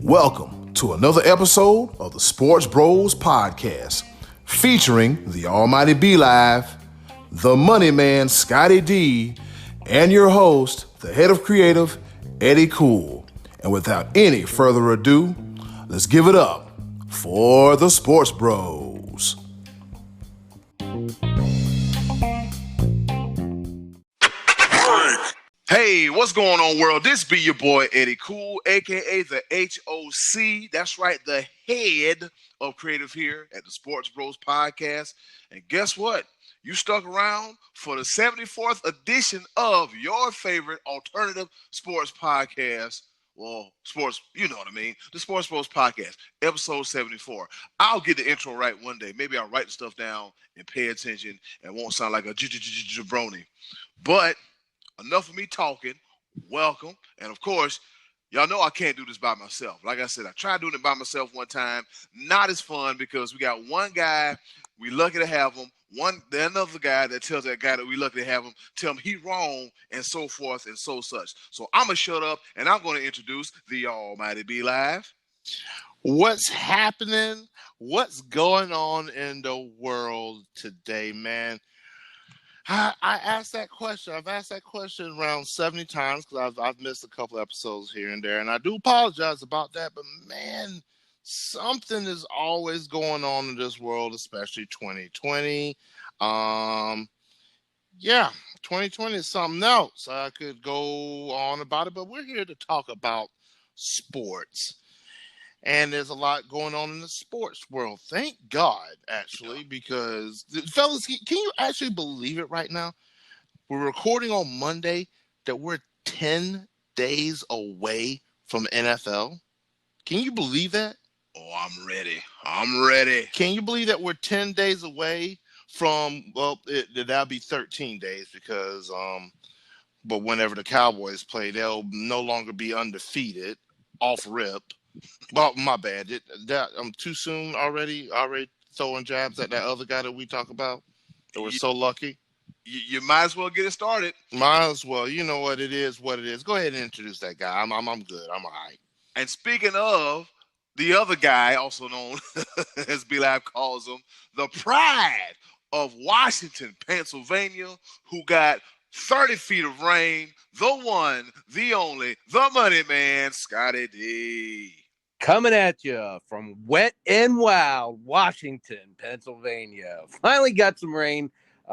Welcome to another episode of the Sports Bros Podcast, featuring the Almighty B Live, the Money Man Scottie D, and your host, the head of creative, Eddy Kool. And without any further ado, let's give it up for the Sports Bros. Hey, what's going on, world? This be your boy, Eddy Kool, a.k.a. the HOC. That's right, the head of creative here at the Sports Bros Podcast. And guess what? You stuck around for the 74th edition of your favorite alternative sports podcast. Well, sports, you know what I mean. The Sports Bros Podcast, episode 74. I'll get the intro right one day. Maybe I'll write the stuff down and pay attention and won't sound like a jabroni. But enough of me talking. Welcome. And of course, y'all know I can't do this by myself. Like I said, I tried doing it by myself one time. Not as fun because we got one guy, we lucky to have him. Another guy that tells that guy that we lucky to have him, tell him he wrong, and so forth and so such. So I'm going to shut up, and I'm going to introduce the Almighty B Live. What's happening? What's going on in the world today, man? I asked that question. I've asked that question around 70 times because I've missed a couple episodes here and there, and I do apologize about that. But man, something is always going on in this world, especially 2020. 2020 is something else. I could go on about it, but we're here to talk about sports. And there's a lot going on in the sports world. Thank God, actually, because, fellas, can you actually believe it right now? We're recording on Monday that we're 10 days away from NFL. Can you believe that? Oh, I'm ready. Can you believe that we're 10 days away from, well, that'll be 13 days because, but whenever the Cowboys play, they'll no longer be undefeated off rip. Well, my bad. I'm too soon already throwing jabs at that other guy that we talk about. That we're so lucky. You might as well get it started. Might as well. You know what it is. Go ahead and introduce that guy. I'm good. I'm all right. And speaking of the other guy, also known as B Live calls him, the pride of Washington, Pennsylvania, who got 30 feet of rain, the one, the only, the Money Man, Scottie D. Coming at you from wet and wild Washington, Pennsylvania. Finally got some rain.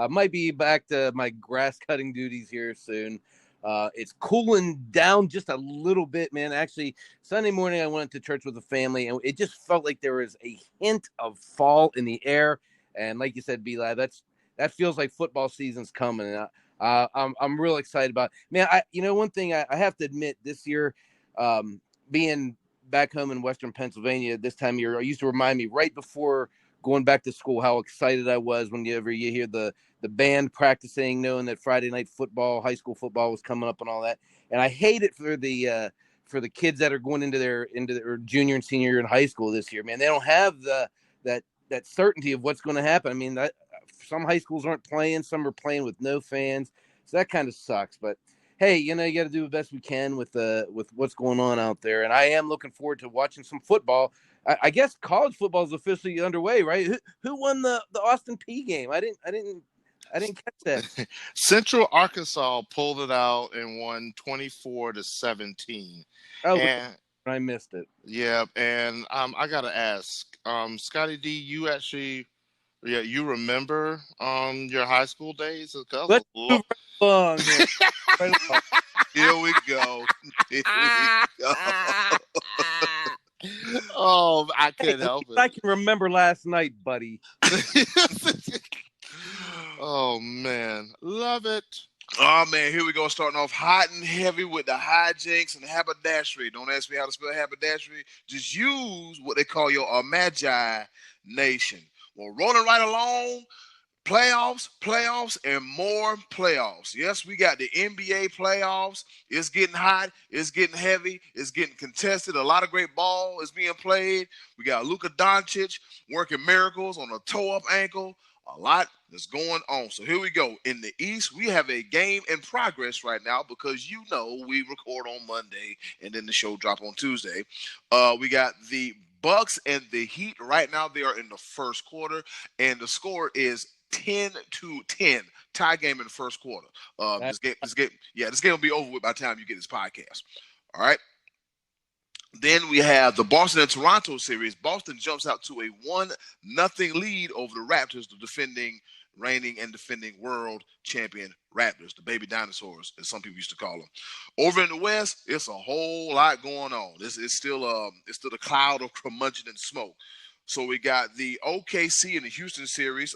Might be back to my grass cutting duties here soon. It's cooling down just a little bit, man. Actually, Sunday morning I went to church with the family, and it just felt like there was a hint of fall in the air. And like you said, B-Live, that feels like football season's coming. And I'm real excited about it. Man, one thing I have to admit this year, being back home in Western Pennsylvania this time of year, it used to remind me right before going back to school how excited I was whenever you hear the band practicing, knowing that Friday night football, high school football was coming up and all that. And I hate it for the kids that are going into their junior and senior year in high school this year. Man, they don't have that certainty of what's going to happen. I mean, some high schools aren't playing, some are playing with no fans, so that kind of sucks. But hey, you got to do the best we can with what's going on out there. And I am looking forward to watching some football. I guess college football is officially underway, right? Who won the Austin Peay game? I didn't catch that. Central Arkansas pulled it out and won 24-17. Oh, and I missed it. Yeah, and I gotta ask, Scottie D, you actually, you remember your high school days? Let's move right along. Here we go. Oh, I couldn't help it. I can remember last night, buddy. Oh, man. Love it. Oh, man, here we go. Starting off hot and heavy with the hijinks and haberdashery. Don't ask me how to spell haberdashery. Just use what they call your imagination. Well, rolling right along, playoffs, and more playoffs. Yes, we got the NBA playoffs. It's getting hot. It's getting heavy. It's getting contested. A lot of great ball is being played. We got Luka Doncic working miracles on a toe-up ankle. A lot that's going on. So here we go. In the East, we have a game in progress right now because we record on Monday and then the show drop on Tuesday. We got the Bucks and the Heat right now. They are in the first quarter, and the score is 10-10. Tie game in the first quarter. This game will be over with by the time you get this podcast. All right. Then we have the Boston and Toronto series. Boston jumps out to a 1-0 lead over the Raptors, the reigning and defending world champion Raptors, the baby dinosaurs, as some people used to call them. Over in the West, it's a whole lot going on. It's still a cloud of curmudgeon and smoke. So we got the OKC and the Houston series.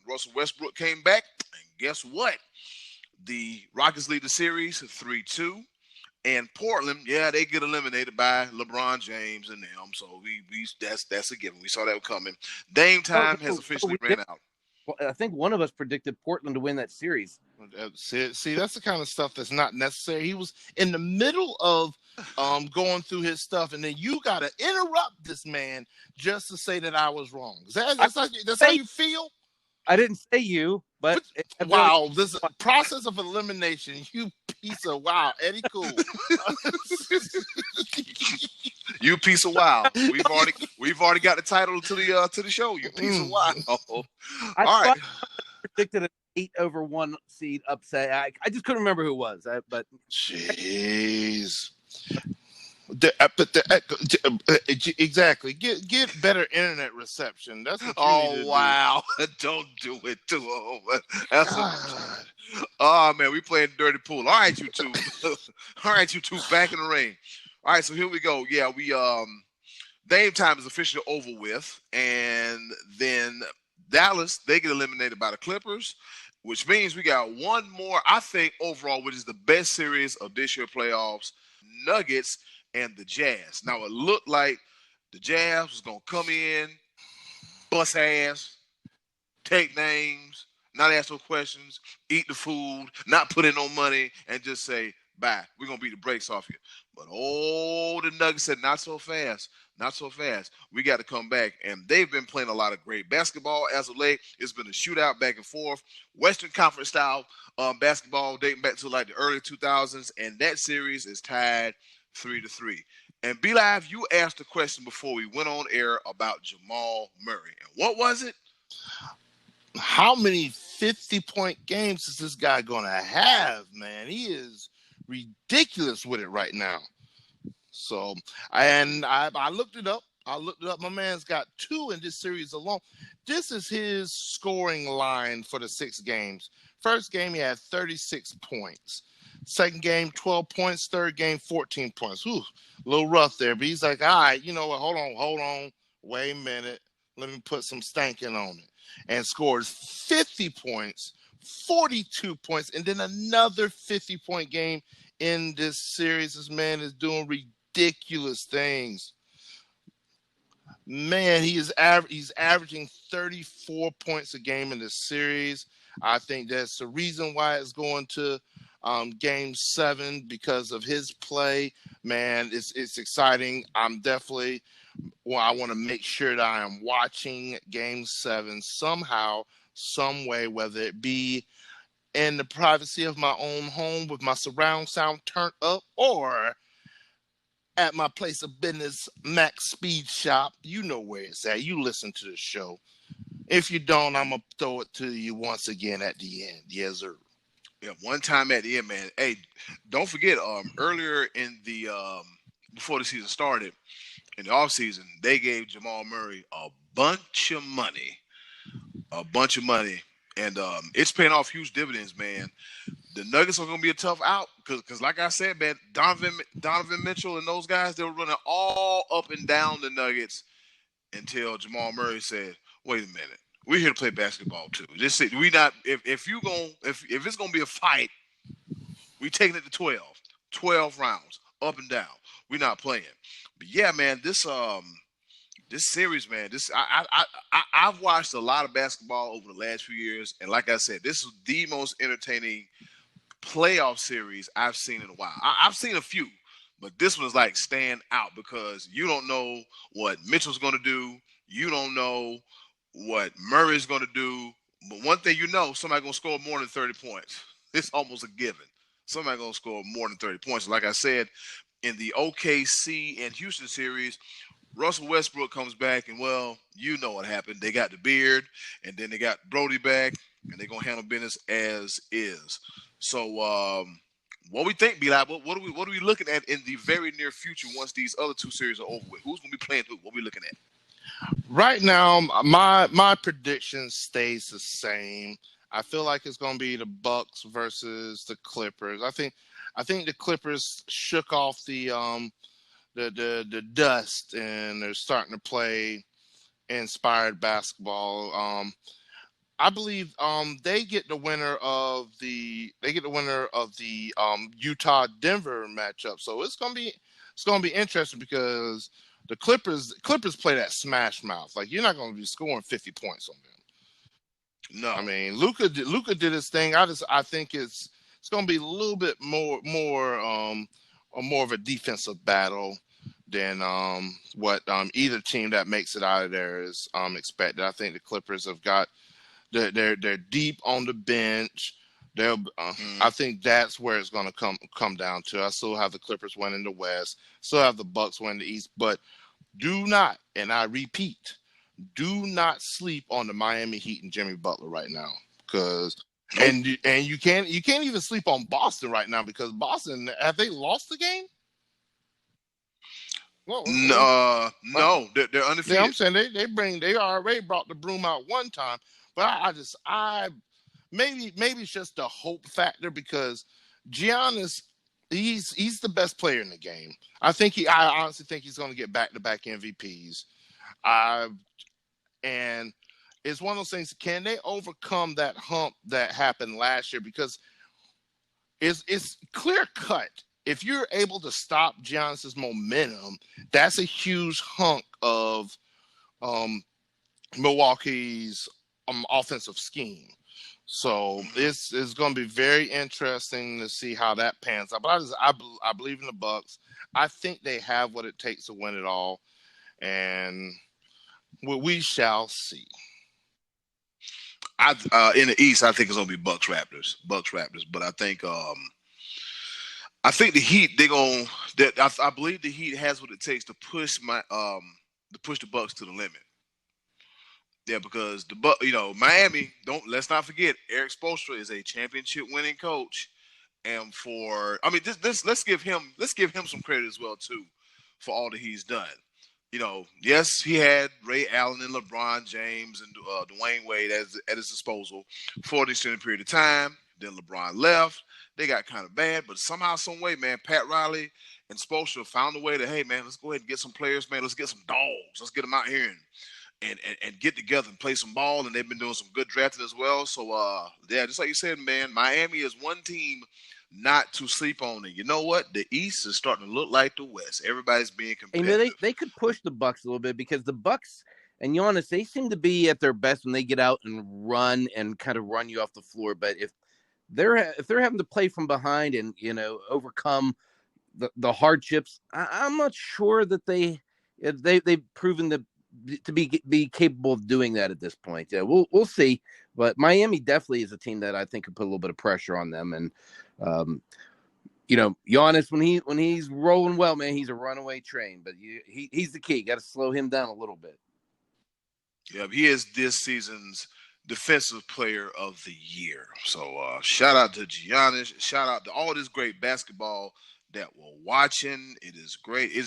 Russell Westbrook came back, and guess what? The Rockets lead the series 3-2. And Portland, they get eliminated by LeBron James and them. So that's a given. We saw that coming. Dame time has officially ran out. Well, I think one of us predicted Portland to win that series. See, that's the kind of stuff that's not necessary. He was in the middle of going through his stuff, and then you got to interrupt this man just to say that I was wrong. That's how you feel? I didn't say you, but wow, this process of elimination, you piece of Eddy Kool. You piece of wow. We've already got the title to the show. You piece of wow. I predicted an 8-1 seed upset. I just couldn't remember who it was. But jeez. Exactly. Get better internet reception. That's what you need to wow! Don't do it to him. That's oh man, we playing dirty pool. All right, you two. All right, you two. Back in the ring. All right, so here we go. Yeah, Dame time is officially over with, and then Dallas they get eliminated by the Clippers, which means we got one more. I think overall, which is the best series of this year playoffs: Nuggets and the Jazz. Now it looked like the Jazz was gonna come in, bust ass, take names, not ask no questions, eat the food, not put in no money, and just say, bye. We're gonna beat the brakes off you. But the Nuggets said, not so fast. Not so fast. We got to come back. And they've been playing a lot of great basketball as of late. It's been a shootout back and forth. Western Conference style basketball dating back to like the early 2000s. And that series is tied 3-3. And B-Live, you asked a question before we went on air about Jamal Murray. And what was it? How many 50-point games is this guy going to have, man? He is ridiculous with it right now. So, and I looked it up. My man's got 2 in this series alone. This is his scoring line for the 6 games. First game, he had 36 points. Second game, 12 points. Third game, 14 points. Whew, a little rough there. But he's like, all right, you know what? Hold on. Wait a minute. Let me put some stanking on it. And scores 50 points, 42 points, and then another 50-point game in this series. This man is doing ridiculous things. Man, he's averaging 34 points a game in this series. I think that's the reason why it's going to Game 7 because of his play. Man, it's exciting. I want to make sure that I am watching Game 7 somehow, some way, whether it be in the privacy of my own home with my surround sound turned up or at my place of business, Max Speed Shop. You know where it's at. You listen to the show. If you don't, I'm going to throw it to you once again at the end. Yes, sir. Yeah, one time at the end, man. Hey, don't forget, earlier in the before the season started, in the offseason, they gave Jamal Murray a bunch of money. And it's paying off huge dividends, man. The Nuggets are going to be a tough out because, like I said, man, Donovan Mitchell and those guys, they were running all up and down the Nuggets until Jamal Murray said, wait a minute. We're here to play basketball too. If it's gonna be a fight, we taking it to 12 rounds, up and down. We're not playing. But yeah, man, this series, man, I've watched a lot of basketball over the last few years, and like I said, this is the most entertaining playoff series I've seen in a while. I've seen a few, but this one is like stand out because you don't know what Mitchell's gonna do. You don't know what Murray's going to do, But one thing somebody gonna score more than 30 points. It's almost a given. Somebody gonna score more than 30 points. Like I said, in the OKC and Houston series, Russell Westbrook comes back, and you know what happened. They got the beard, and then they got Brody back, and they're gonna handle business as is. So, what we think, B-Lab, what are we looking at in the very near future once these other two series are over with? Who's gonna be playing who? What are we looking at? Right now, my prediction stays the same. I feel like it's going to be the Bucks versus the Clippers. I think the Clippers shook off the dust, and they're starting to play inspired basketball. I believe they get the winner of the Utah Denver matchup. So it's gonna be interesting because the Clippers play that smash mouth. Like, you're not gonna be scoring 50 points on them. No, I mean, Luka did his thing. I think it's gonna be a little bit more of a defensive battle than what either team that makes it out of there is expected. I think the Clippers have got they're deep on the bench. I think that's where it's going to come down to. I still have the Clippers winning the West, still have the Bucks winning the East, but do not, and I repeat, do not sleep on the Miami Heat and Jimmy Butler right now, because and you can't even sleep on Boston right now, because Boston, have they lost the game? No, they're undefeated. Yeah, I'm saying they already brought the broom out one time, but I maybe it's just the hope factor, because Giannis, he's the best player in the game. I honestly think he's going to get back-to-back MVPs. And it's one of those things. Can they overcome that hump that happened last year? Because it's clear cut. If you're able to stop Giannis's momentum, that's a huge hunk of Milwaukee's offensive scheme. So it's going to be very interesting to see how that pans out. But I believe in the Bucks. I think they have what it takes to win it all, and we shall see. In the East, I think it's going to be Bucks Raptors. But I think the Heat, I believe the Heat has what it takes to push the Bucks to the limit. Yeah, because Miami, let's not forget, Eric Spoelstra is a championship winning coach, and let's give him some credit as well too, for all that he's done. Yes, he had Ray Allen and LeBron James and Dwayne Wade at his disposal for an extended period of time. Then LeBron left. They got kind of bad, but somehow, some way, man, Pat Riley and Spoelstra found a way to, hey, man, let's go ahead and get some players, man. Let's get some dogs. Let's get them out here and get together and play some ball. And they've been doing some good drafting as well. So, yeah, just like you said, man, Miami is one team not to sleep on. And you know what? The East is starting to look like the West. Everybody's being competitive. They could push the Bucks a little bit, because the Bucks and Giannis, they seem to be at their best when they get out and run and kind of run you off the floor. But if they're having to play from behind and overcome the hardships, I'm not sure that they've proven to be capable of doing that at this point. Yeah, we'll see. But Miami definitely is a team that I think could put a little bit of pressure on them. And Giannis, when he's rolling well, man, he's a runaway train. But he's the key. Got to slow him down a little bit. Yeah, he is this season's Defensive Player of the Year. So shout out to Giannis. Shout out to all this great basketball that we're watching. It is great. Did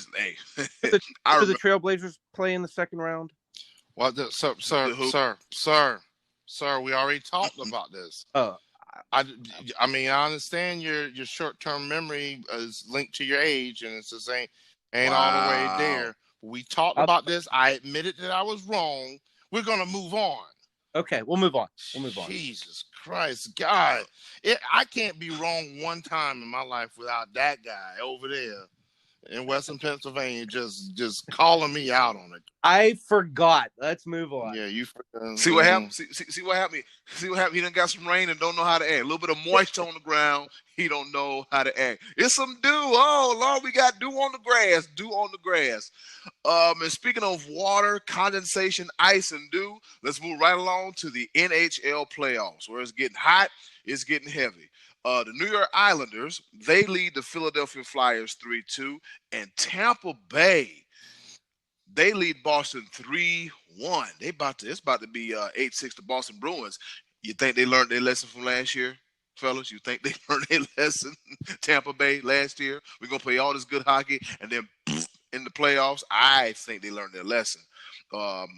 the Trailblazers play in the second round? Well, sir, we already talked about this. I mean, I understand your short-term memory is linked to your age, and it's just ain't all the way there. We talked about this. I admitted that I was wrong. We're gonna move on. Okay, we'll move on. Jesus Christ, God. I can't be wrong one time in my life without that guy over there. in Western Pennsylvania, just calling me out on it. I forgot. Let's move on. Yeah, you. See what happened? See what happened? See what happened? He done got some rain and don't know how to act. A little bit of moisture on the ground. He don't know how to act. It's some dew. Oh Lord, we got dew on the grass. Dew on the grass. And speaking of water, condensation, ice, and dew, let's move right along to the NHL playoffs, where it's getting hot, it's getting heavy. The New York Islanders, they lead the Philadelphia Flyers 3-2, and Tampa Bay, they lead Boston 3-1. It's about to be 8-6 to Boston Bruins. You think they learned their lesson from last year, fellas? You think they learned their lesson, Tampa Bay, last year? We're gonna play all this good hockey, and then in the playoffs, I think they learned their lesson.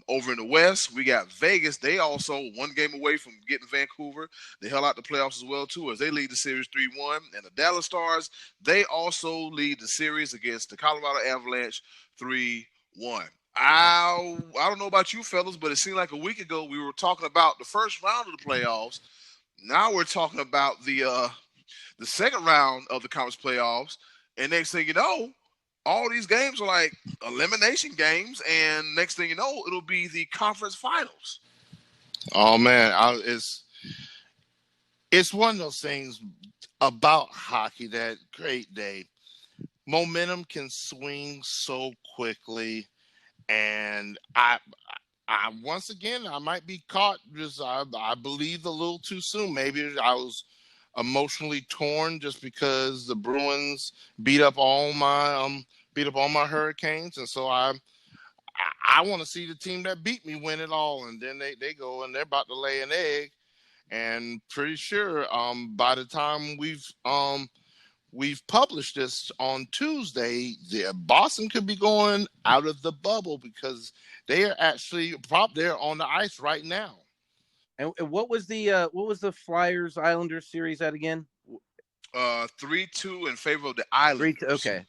Over in the West, we got Vegas. They also one game away from getting Vancouver. They held out the playoffs as well, too, as they lead the series 3-1. And the Dallas Stars, they also lead the series against the Colorado Avalanche 3-1. I don't know about you fellas, but it seemed like a week ago we were talking about the first round of the playoffs. Now we're talking about the second round of the conference playoffs. And next thing you know, all these games are like elimination games, and next thing you know, it'll be the conference finals. Oh man, it's one of those things about hockey that great day. Momentum can swing so quickly, and I once again I might be caught just I believed a little too soon. Maybe I was emotionally torn just because the Bruins beat up all my Hurricanes, and so I want to see the team that beat me win it all, and then they go and they're about to lay an egg, and pretty sure by the time we've published this on Tuesday, Boston could be going out of the bubble because they are actually they're on the ice right now. And what was the Flyers Islanders series at again? 3-2 in favor of the Islanders. 3-2. Okay.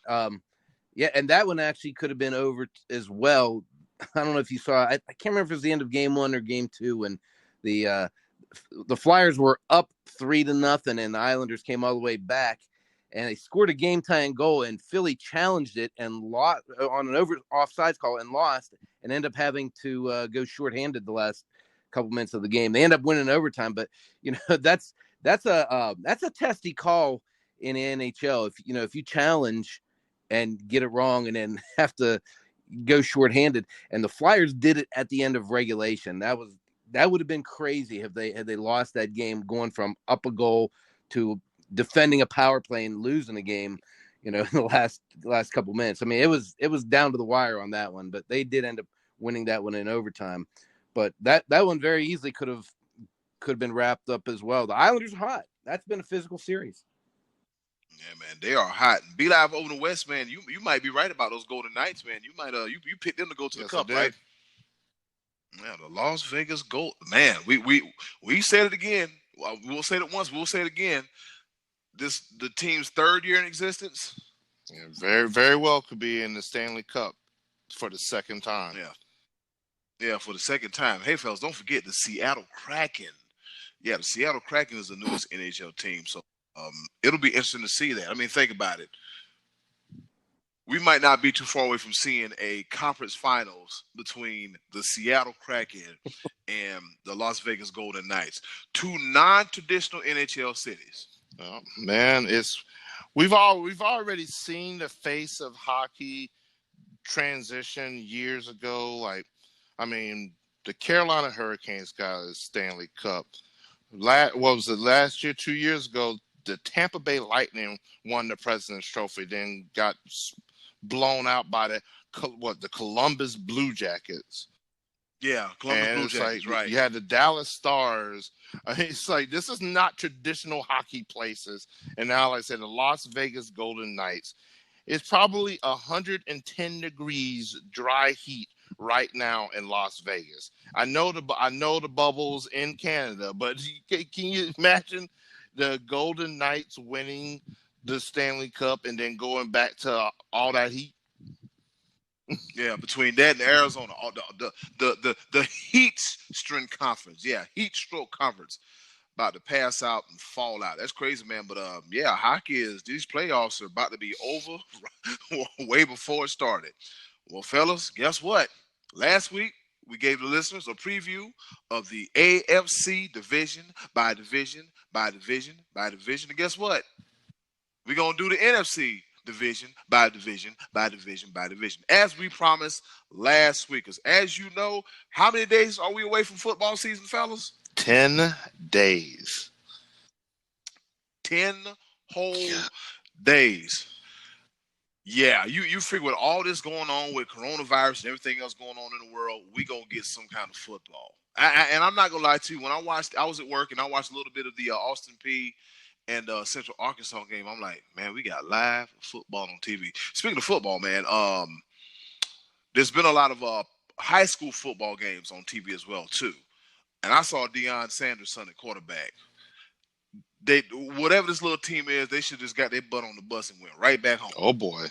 Yeah, and that one actually could have been over as well. I don't know if you saw. I can't remember if it was the end of game 1 or game 2 when the Flyers were up 3-0, and the Islanders came all the way back, and they scored a game-tying goal, and Philly challenged it and lost on an offsides call and lost, and ended up having to go shorthanded the last couple minutes of the game. They end up winning overtime, but that's a testy call in the NHL. If you challenge and get it wrong and then have to go shorthanded, and the Flyers did it at the end of regulation. That would have been crazy had they lost that game, going from up a goal to defending a power play and losing a game, in the last couple minutes. I mean, it was down to the wire on that one, but they did end up winning that one in overtime. But that one very easily could have been wrapped up as well. The Islanders are hot. That's been a physical series. Yeah, man, they are hot. Be Live over the West, man. You might be right about those Golden Knights, man. You might you picked them to go to the Cup, right? Yeah, the Las Vegas Gold. Man, we said it again. We'll say it once. We'll say it again. The team's third year in existence. Yeah, very, very well could be in the Stanley Cup for the second time. Yeah, for the second time. Hey, fellas, don't forget the Seattle Kraken. Yeah, the Seattle Kraken is the newest NHL team, so it'll be interesting to see that. I mean, think about it. We might not be too far away from seeing a conference finals between the Seattle Kraken and the Las Vegas Golden Knights, two non-traditional NHL cities. Oh, man, we've already seen the face of hockey transition years ago. Like, I mean, the Carolina Hurricanes got a Stanley Cup. What was it, last year, 2 years ago? The Tampa Bay Lightning won the President's Trophy, then got blown out by the Columbus Blue Jackets. Yeah, Columbus Blue Jackets, right. You had the Dallas Stars. It's like, this is not traditional hockey places. And now, like I said, the Las Vegas Golden Knights. It's probably 110 degrees dry heat right now in Las Vegas. I know the bubbles in Canada, but can you imagine the Golden Knights winning the Stanley Cup and then going back to all that heat? Yeah, between that and Arizona, the heat string conference. Yeah, heat stroke conference. about to pass out and fall out. That's crazy, man. But yeah, hockey is these playoffs are about to be over way before it started. Well, fellas, guess what? Last week we gave the listeners a preview of the AFC division by division by division by division. And guess what? We're gonna do the NFC division by division by division by division, as we promised last week. Because as you know, how many days are we away from football season, fellas? 10 days. 10 whole days. Yeah, you figure with all this going on with coronavirus and everything else going on in the world, we gonna get some kind of football. And I'm not gonna lie to you. When I was at work and I watched a little bit of the Austin Peay and Central Arkansas game. I'm like, man, we got live football on TV. Speaking of football, man, there's been a lot of high school football games on TV as well too. And I saw Deion Sanders' son at quarterback. They whatever this little team is, they should just got their butt on the bus and went right back home. Oh boy,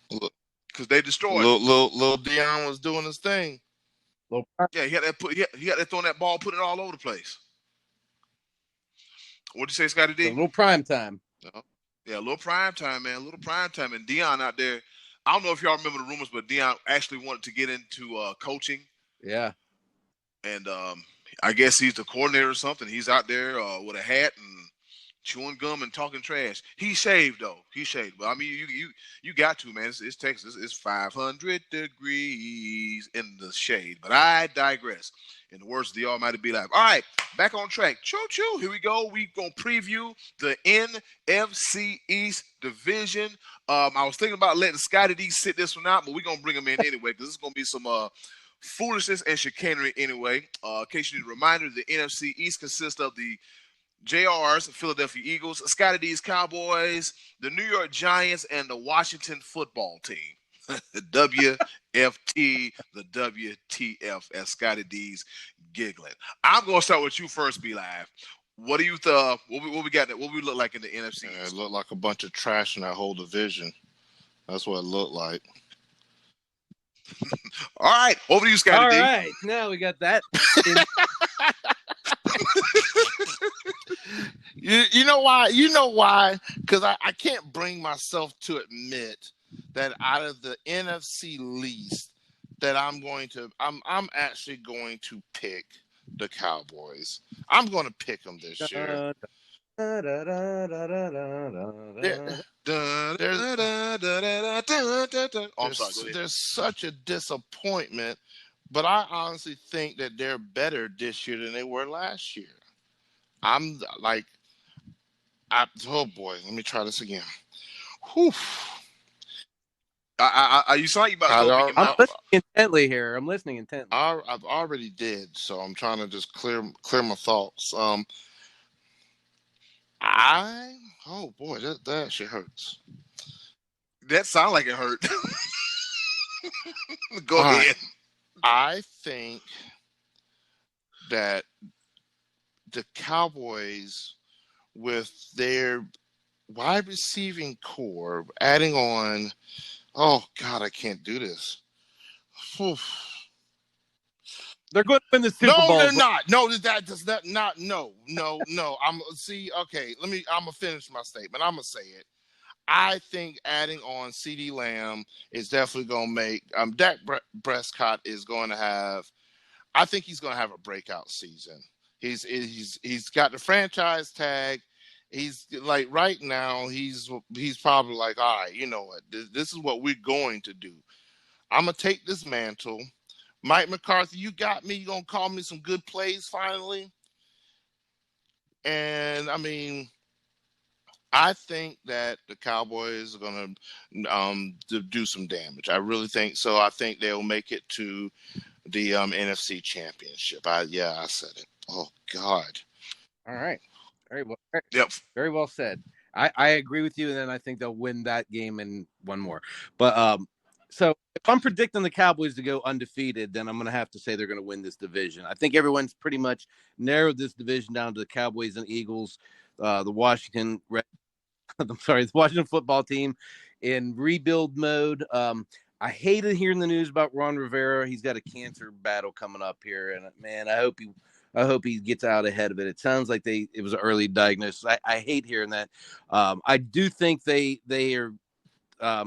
because they destroyed. Little Deion was doing his thing. Yeah, he had that throwing that ball, putting it all over the place. What'd you say, Scottie D? A little prime time. Yeah, a little prime time, man. A little prime time. And Deion out there, I don't know if y'all remember the rumors, but Deion actually wanted to get into coaching. Yeah. And I guess he's the coordinator or something. He's out there with a hat and chewing gum and talking trash. He shaved, though. He shaved. But, I mean, you got to, man. It's Texas. It's 500 degrees in the shade. But I digress. In the words of the Almighty Be Live. All right, back on track. Choo-choo. Here we go. We're going to preview the NFC East division. I was thinking about letting Scottie D sit this one out, but we're going to bring him in anyway because this is going to be some foolishness and chicanery anyway. In case you need a reminder, the NFC East consists of the JR's, the Philadelphia Eagles, Scottie D's Cowboys, the New York Giants, and the Washington football team. The WFT, the WTF, as Scottie D's giggling. I'm going to start with you first, Be Live. What do you what we got? What we look like in the NFC? Yeah, it looked like a bunch of trash in that whole division. That's what it looked like. All right, over to you, Scottie D. All right, now we got that. You know why? You know why? Because I can't bring myself to admit that out of the NFC least that I'm actually going to pick the Cowboys. I'm going to pick them this year. There's such a disappointment, but I honestly think that they're better this year than they were last year. I'm like, oh boy, let me try this again. Whew. You sound like you about to I'm listening intently here. I'm listening intently. I've already did, so I'm trying to just clear my thoughts. Oh boy, that shit hurts. That sounds like it hurt. Go All ahead. Right. I think that the Cowboys, with their wide receiving core, adding on, oh God, I can't do this. Oof. They're going to win the Super Bowl. No, they're not. No, that does not. No. I'm gonna finish my statement. I'm gonna say it. I think adding on CeeDee Lamb is definitely gonna make Dak Prescott is going to have. I think he's gonna have a breakout season. He's got the franchise tag. He's like right now. He's probably like, all right, you know what? This is what we're going to do. I'm gonna take this mantle. Mike McCarthy, you got me. You're going to call me some good plays finally? And, I mean, I think that the Cowboys are going to do some damage. I really think so. I think they'll make it to the NFC Championship. I said it. Oh, God. All right. Very well. Yep. Very well said. I agree with you, and then I think they'll win that game and one more. But so if I'm predicting the Cowboys to go undefeated, then I'm going to have to say they're going to win this division. I think everyone's pretty much narrowed this division down to the Cowboys and Eagles, the Washington football team in rebuild mode. I hated hearing the news about Ron Rivera. He's got a cancer battle coming up here, and man, I I hope he gets out ahead of it. It sounds like it was an early diagnosis. I hate hearing that. I do think they are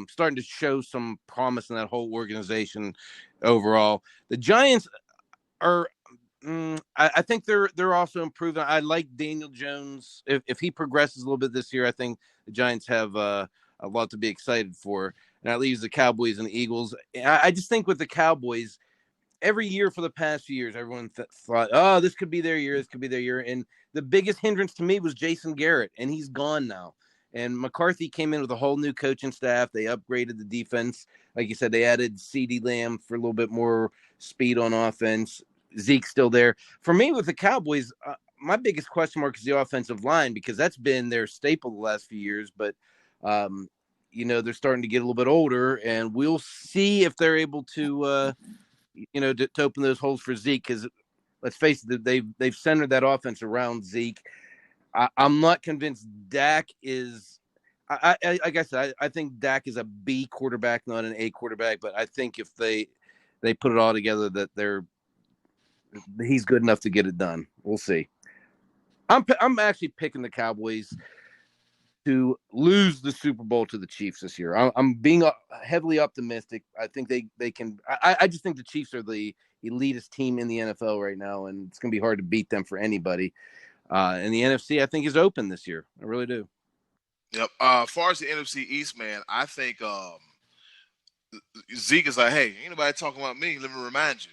starting to show some promise in that whole organization overall. The Giants are. I think they're also improving. I like Daniel Jones. If he progresses a little bit this year, I think the Giants have a lot to be excited for. And that leaves the Cowboys and the Eagles. I just think with the Cowboys, every year for the past few years, everyone thought, oh, this could be their year. This could be their year. And the biggest hindrance to me was Jason Garrett, and he's gone now. And McCarthy came in with a whole new coaching staff. They upgraded the defense. Like you said, they added CeeDee Lamb for a little bit more speed on offense. Zeke's still there. For me, with the Cowboys, my biggest question mark is the offensive line, because that's been their staple the last few years. But, they're starting to get a little bit older, and we'll see if they're able to, to open those holes for Zeke. Because let's face it, they've centered that offense around Zeke. I'm not convinced Dak is. Like I said, I think Dak is a B quarterback, not an A quarterback. But I think if they put it all together, that he's good enough to get it done. We'll see. I'm actually picking the Cowboys to lose the Super Bowl to the Chiefs this year. I'm being heavily optimistic. I think they can. I just think the Chiefs are the elitist team in the NFL right now, and it's going to be hard to beat them for anybody. And the NFC, I think, is open this year. I really do. Yep. As far as the NFC East, man, I think Zeke is like, hey, ain't nobody talking about me. Let me remind you,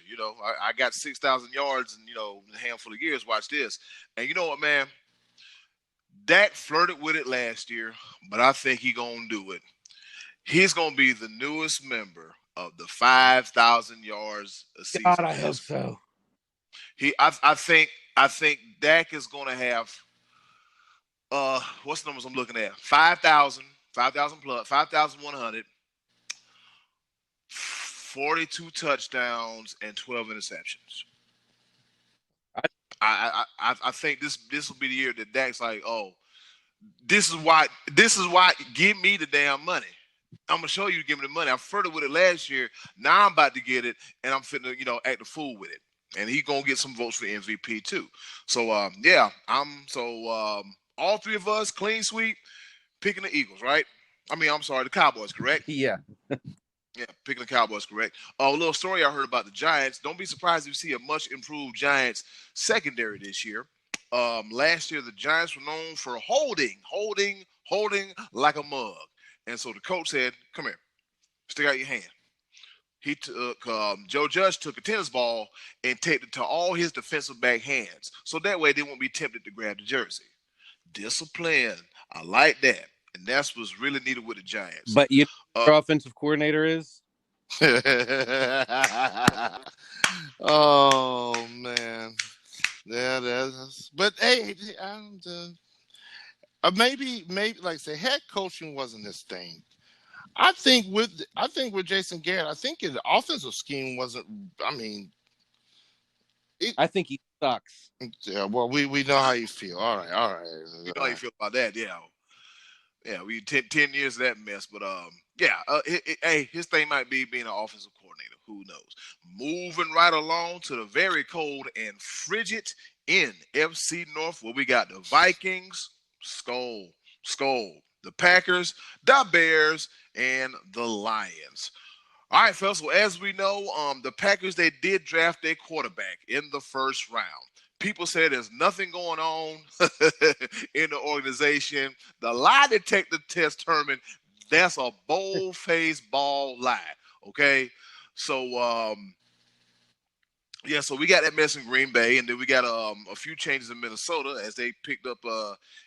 I got 6,000 yards in, a handful of years. Watch this. And you know what, man? Dak flirted with it last year, but I think he's going to do it. He's going to be the newest member of the 5,000 yards a season. God, I hope so. I think Dak is going to have, what's the numbers I'm looking at? 5,000 plus, 5,100. 42 touchdowns and 12 interceptions. I think this will be the year that Dak's like, oh, this is why give me the damn money. I'm gonna show you to give me the money. I flirted with it last year. Now I'm about to get it, and I'm finna, act a fool with it. And he's gonna get some votes for MVP too. So all three of us clean sweep, picking the Eagles, right? The Cowboys, correct? Yeah. Yeah, picking the Cowboys, correct. A little story I heard about the Giants. Don't be surprised if you see a much improved Giants secondary this year. Last year, the Giants were known for holding like a mug. And so the coach said, come here, stick out your hand. He took, Joe Judge took a tennis ball and taped it to all his defensive back hands. So that way they won't be tempted to grab the jersey. Discipline. I like that. And that's what's really needed with the Giants. But your offensive coordinator is? Oh, man. Yeah, but hey, maybe like say head coaching wasn't his thing. I think with Jason Garrett, I think the offensive scheme wasn't. I think he sucks. Yeah, well, we know how you feel. All right. We know how you feel about that, yeah. Yeah, we 10 years of that mess, but hey, his thing might be being an offensive coordinator. Who knows? Moving right along to the very cold and frigid NFC North, where we got the Vikings, skull, the Packers, the Bears, and the Lions. All right, fellas. So as we know, the Packers, they did draft their quarterback in the first round. People say there's nothing going on in the organization. The lie detector test determined that's a bold-faced ball lie, okay? So, so we got that mess in Green Bay, and then we got a few changes in Minnesota as they picked up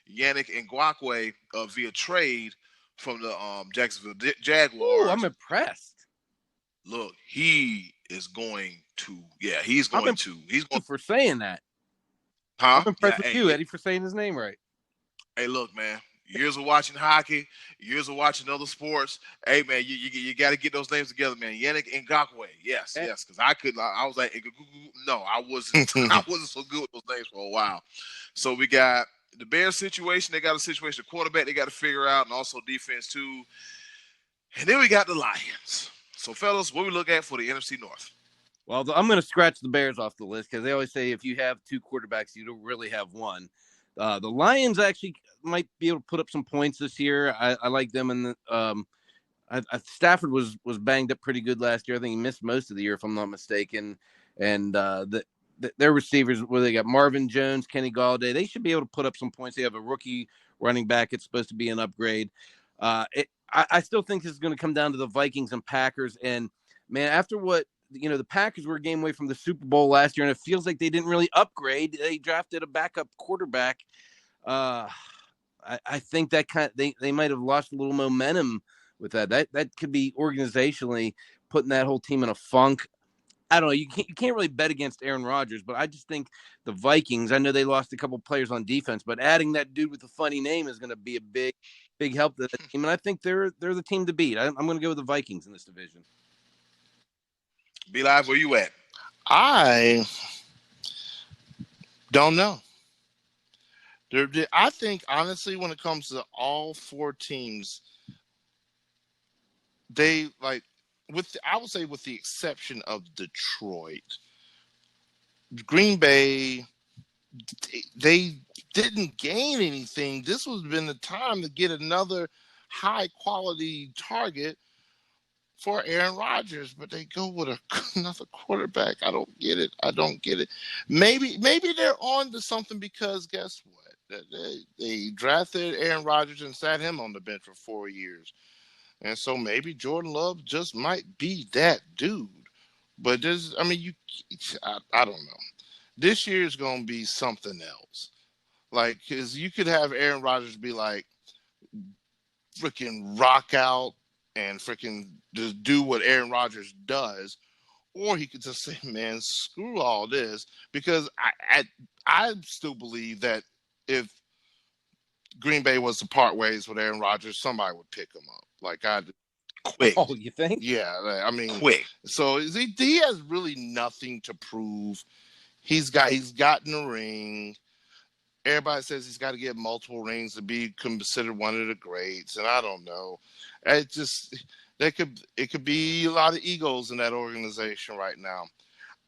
Yannick Ngakoue via trade from the Jacksonville Jaguars. Oh, I'm impressed. Look, he is going to, he's going for saying that. Huh? I'm impressed with you, Eddie, for saying his name right. Hey, look, man. Years of watching hockey, years of watching other sports. Hey, man, you got to get those names together, man. Yannick Ngakoue, yes, because I was like, no, I wasn't so good with those names for a while. So we got the Bears situation. They got a situation, a quarterback they got to figure out, and also defense too. And then we got the Lions. So, fellas, what we look at for the NFC North? Well, I'm going to scratch the Bears off the list because they always say if you have two quarterbacks, you don't really have one. The Lions actually might be able to put up some points this year. I like them, and Stafford was banged up pretty good last year. I think he missed most of the year, if I'm not mistaken. And their receivers, where they got Marvin Jones, Kenny Galladay, they should be able to put up some points. They have a rookie running back. It's supposed to be an upgrade. I still think this is going to come down to the Vikings and Packers. And man, after what the Packers were a game away from the Super Bowl last year, and it feels like they didn't really upgrade. They drafted a backup quarterback. I think that they might have lost a little momentum with that. That could be organizationally putting that whole team in a funk. I don't know. You can't really bet against Aaron Rodgers, but I just think the Vikings. I know they lost a couple players on defense, but adding that dude with a funny name is going to be a big help to that team. And I think they're the team to beat. I'm going to go with the Vikings in this division. Be Live, where you at? I don't know. I think, honestly, when it comes to all four teams, they I would say with the exception of Detroit, Green Bay, they didn't gain anything. This was been the time to get another high-quality target for Aaron Rodgers, but they go with another quarterback. I don't get it. Maybe they're on to something because guess what? They drafted Aaron Rodgers and sat him on the bench for 4 years. And so maybe Jordan Love just might be that dude. But I don't know. This year is going to be something else. Because you could have Aaron Rodgers be like freaking rock out and freaking just do what Aaron Rodgers does. Or he could just say, man, screw all this. Because I still believe that if Green Bay was to part ways with Aaron Rodgers, somebody would pick him up. Quick. Oh, you think? Yeah, I mean, quick. So he has really nothing to prove. He's gotten a ring. Everybody says he's got to get multiple rings to be considered one of the greats, and I don't know. It could be a lot of egos in that organization right now.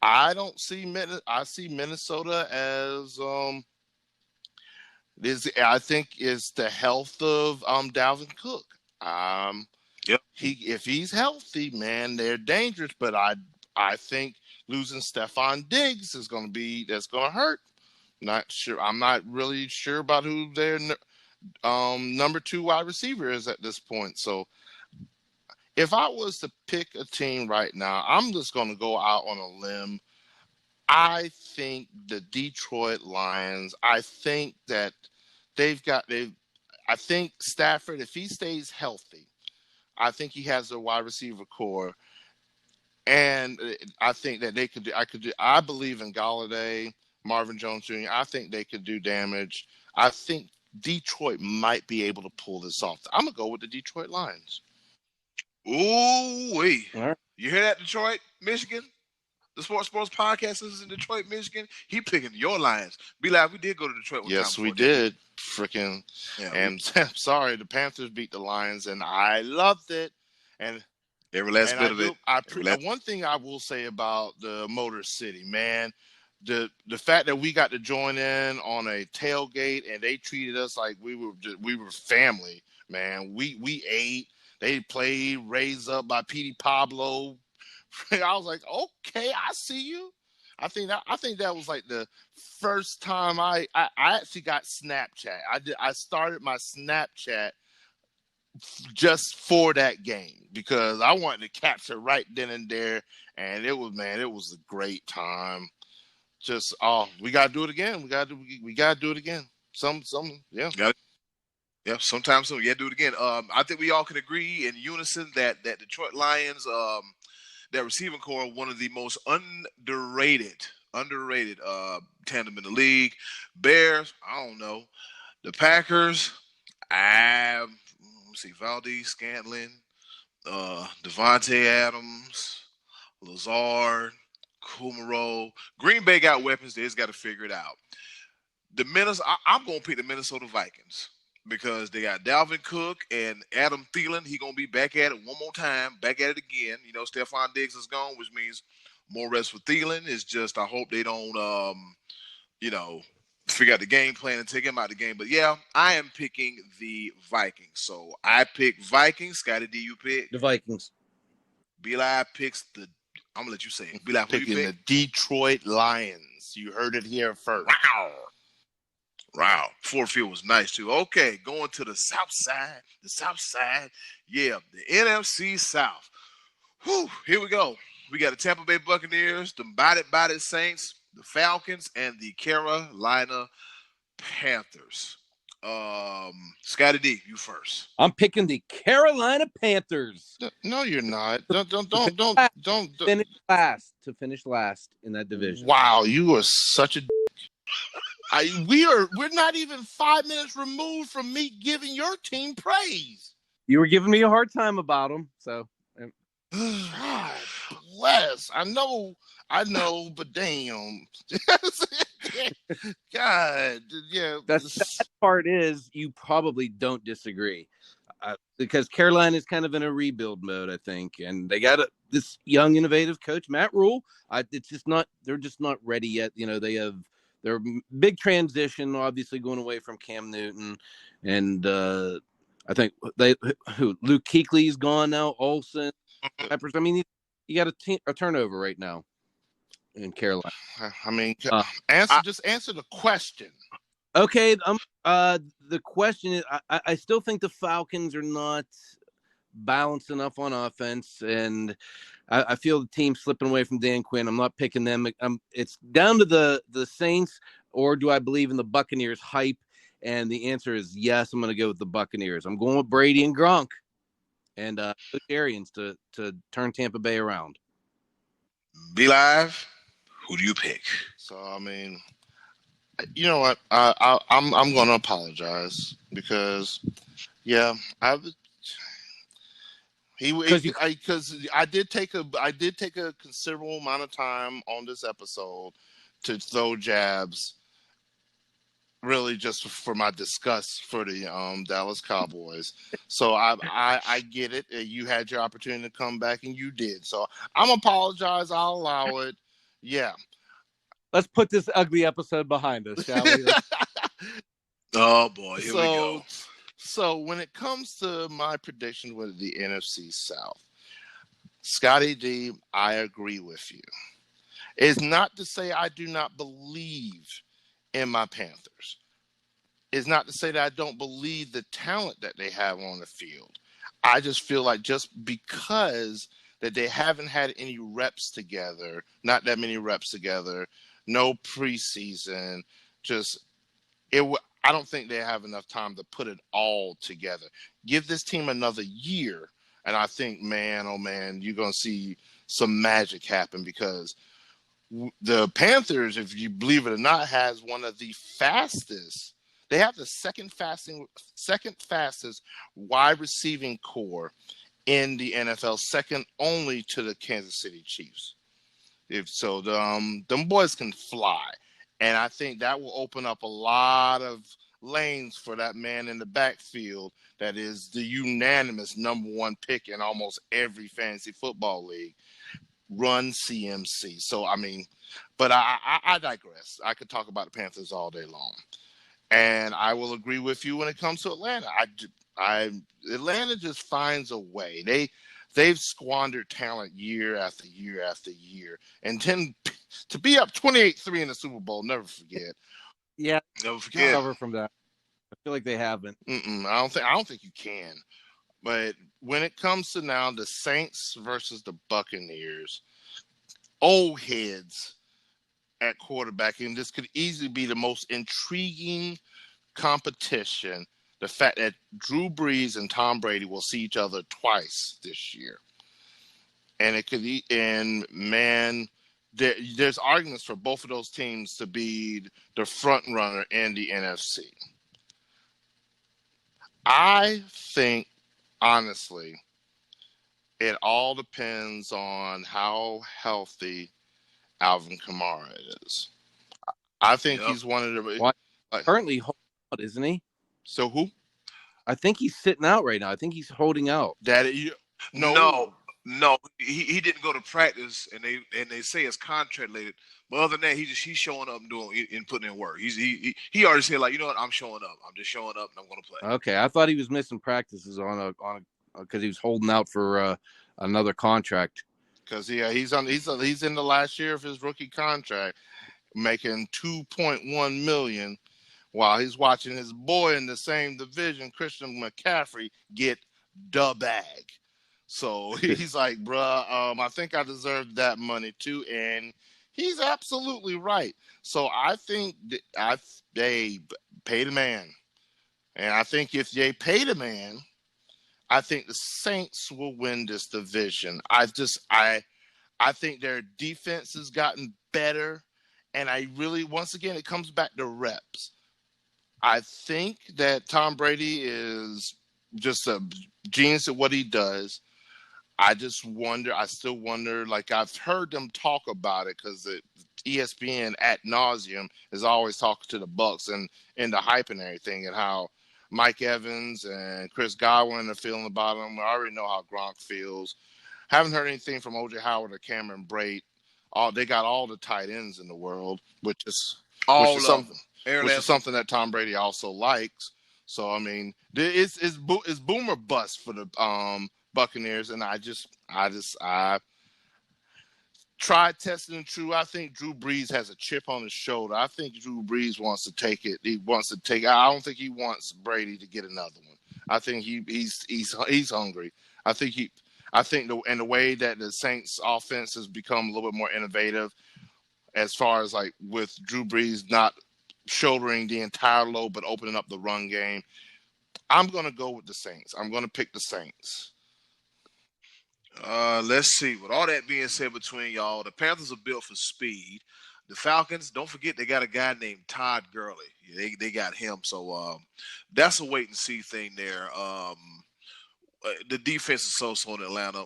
I see Minnesota as I think it's the health of Dalvin Cook. Yep. If he's healthy, man, they're dangerous. But I think losing Stephon Diggs that's going to hurt. Not sure. I'm not really sure about who their number 2 wide receiver is at this point. So if I was to pick a team right now, I'm just going to go out on a limb. I think the Detroit Lions. I think that I think Stafford, if he stays healthy, I think he has a wide receiver core, and I think that they could do. I believe in Galladay, Marvin Jones Jr. I think they could do damage. I think Detroit might be able to pull this off. I'm gonna go with the Detroit Lions. Ooh wee! Right. You hear that, Detroit, Michigan? The Sports Podcast is in Detroit, Michigan. He picking your Lions. Be Live, we did go to Detroit one time. Yes, we did. Freaking. Yeah, and sorry, the Panthers beat the Lions, and I loved it. And every last bit of it. One thing I will say about the Motor City, man, the fact that we got to join in on a tailgate and they treated us like we were family, man. We ate. They played Raised Up by Petey Pablo. I was like, okay, I see you. I think that was like the first time I actually got Snapchat. I started my Snapchat just for that game because I wanted to capture right then and there, and it was a great time. Just we gotta do it again. We gotta do it again. Yeah. Got it. Yeah, sometimes so. Yeah, do it again. I think we all can agree in unison that Detroit Lions, that receiving core, one of the most underrated tandem in the league. Bears, I don't know. The Packers, let's see, Valdez, Scantlin, Devontae Adams, Lazard, Kumaro. Green Bay got weapons. They just got to figure it out. I'm going to pick the Minnesota Vikings because they got Dalvin Cook and Adam Thielen. He's going to be back at it one more time, back at it again. Stephon Diggs is gone, which means more rest for Thielen. It's just I hope they don't, figure out the game plan and take him out of the game. But yeah, I am picking the Vikings. So I pick Vikings. Scottie D, you pick The Vikings. B-Live picks the. I'm gonna let you say it. B-Live, who you Picking pick? the Detroit Lions. You heard it here first. Wow. Ford Field was nice too. Okay, going to the South Side. The South Side. Yeah, the NFC South. Whew, here we go. We got the Tampa Bay Buccaneers, the Body Saints, the Falcons, and the Carolina Panthers. Scottie D, you first. I'm picking the Carolina Panthers. No, you're not. Don't. Finish last in that division. Wow, you are such a. We're not even 5 minutes removed from me giving your team praise. You were giving me a hard time about them, so. God bless. I know, but damn. God, yeah. The sad part is you probably don't disagree because Carolina is kind of in a rebuild mode, I think, and they got this young, innovative coach, Matt Rule. They're just not ready yet. They have their big transition, obviously going away from Cam Newton, and I think Luke Kuechly's gone now. Olsen, Peppers. I mean, you got a turnover right now in Carolina. I mean, just answer the question. Okay, the question is, I still think the Falcons are not balanced enough on offense, and I feel the team slipping away from Dan Quinn. I'm not picking them. It's down to the Saints, or do I believe in the Buccaneers hype? And the answer is yes. I'm going to go with the Buccaneers. I'm going with Brady and Gronk, and Arians to turn Tampa Bay around. Be live. Who do you pick? So I mean, you know what? I'm going to apologize because, yeah, because I did take a considerable amount of time on this episode to throw jabs, really just for my disgust for the Dallas Cowboys. So I get it. You had your opportunity to come back and you did. So I'm apologize. I'll allow it. Yeah. Let's put this ugly episode behind us, shall we? Oh boy, here we go. So when it comes to my prediction with the NFC South, Scottie D, I agree with you. It's not to say I do not believe in my Panthers. It's not to say that I don't believe the talent that they have on the field. I just feel like just because that they haven't had any reps together, not that many reps together, no preseason, I don't think they have enough time to put it all together. Give this team another year, and I think, man, oh man, you're going to see some magic happen because the Panthers, if you believe it or not, has one of the fastest. They have the second fastest wide receiving core in the NFL, second only to the Kansas City Chiefs. Them boys can fly. And I think that will open up a lot of lanes for that man in the backfield that is the unanimous number one pick in almost every fantasy football league. Run CMC. So, I mean, but I digress. I could talk about the Panthers all day long. And I will agree with you when it comes to Atlanta. Atlanta just finds a way. They've squandered talent year after year after year. And to be up 28-3 in the Super Bowl, never forget. Yeah, never forget. Recover from that. I feel like they haven't. I don't think you can. But when it comes to now the Saints versus the Buccaneers, old heads at quarterback, and this could easily be the most intriguing competition. The fact that Drew Brees and Tom Brady will see each other twice this year. And there's arguments for both of those teams to be the front runner in the NFC. I think, honestly, it all depends on how healthy Alvin Kamara is. I think he's one of the... Currently holding out, isn't he? So who? I think he's sitting out right now. I think he's holding out. No. No, he didn't go to practice, and they say it's contract related. But other than that, he's showing up and doing and putting in work. He already said, like, you know what, I'm showing up. I'm just showing up and I'm going to play. Okay, I thought he was missing practices because he was holding out for another contract. Because he's in the last year of his rookie contract, making $2.1 million, while he's watching his boy in the same division, Christian McCaffrey, get the bag. So he's like, bruh, I think I deserve that money too. And he's absolutely right. So I think they pay the man. And I think if they pay the man, I think the Saints will win this division. I think their defense has gotten better. And I really, once again, it comes back to reps. I think that Tom Brady is just a genius at what he does. I still wonder, like, I've heard them talk about it because ESPN ad nauseum is always talking to the Bucks and the hype and everything, and how Mike Evans and Chris Godwin are feeling about him. I already know how Gronk feels. Haven't heard anything from O.J. Howard or Cameron Brate. They got all the tight ends in the world, which is something that Tom Brady also likes. So I mean, it's boom or bust for the Buccaneers, and I tried testing and true. I think Drew Brees has a chip on his shoulder. I think Drew Brees wants to take it. I don't think he wants Brady to get another one. I think he's hungry. I think the way that the Saints offense has become a little bit more innovative, as far as like with Drew Brees not shouldering the entire load but opening up the run game, I'm going to go with the Saints. I'm going to pick the Saints. Let's see. With all that being said between y'all, the Panthers are built for speed. The Falcons, don't forget they got a guy named Todd Gurley. They got him. So that's a wait and see thing there. The defense is so in Atlanta.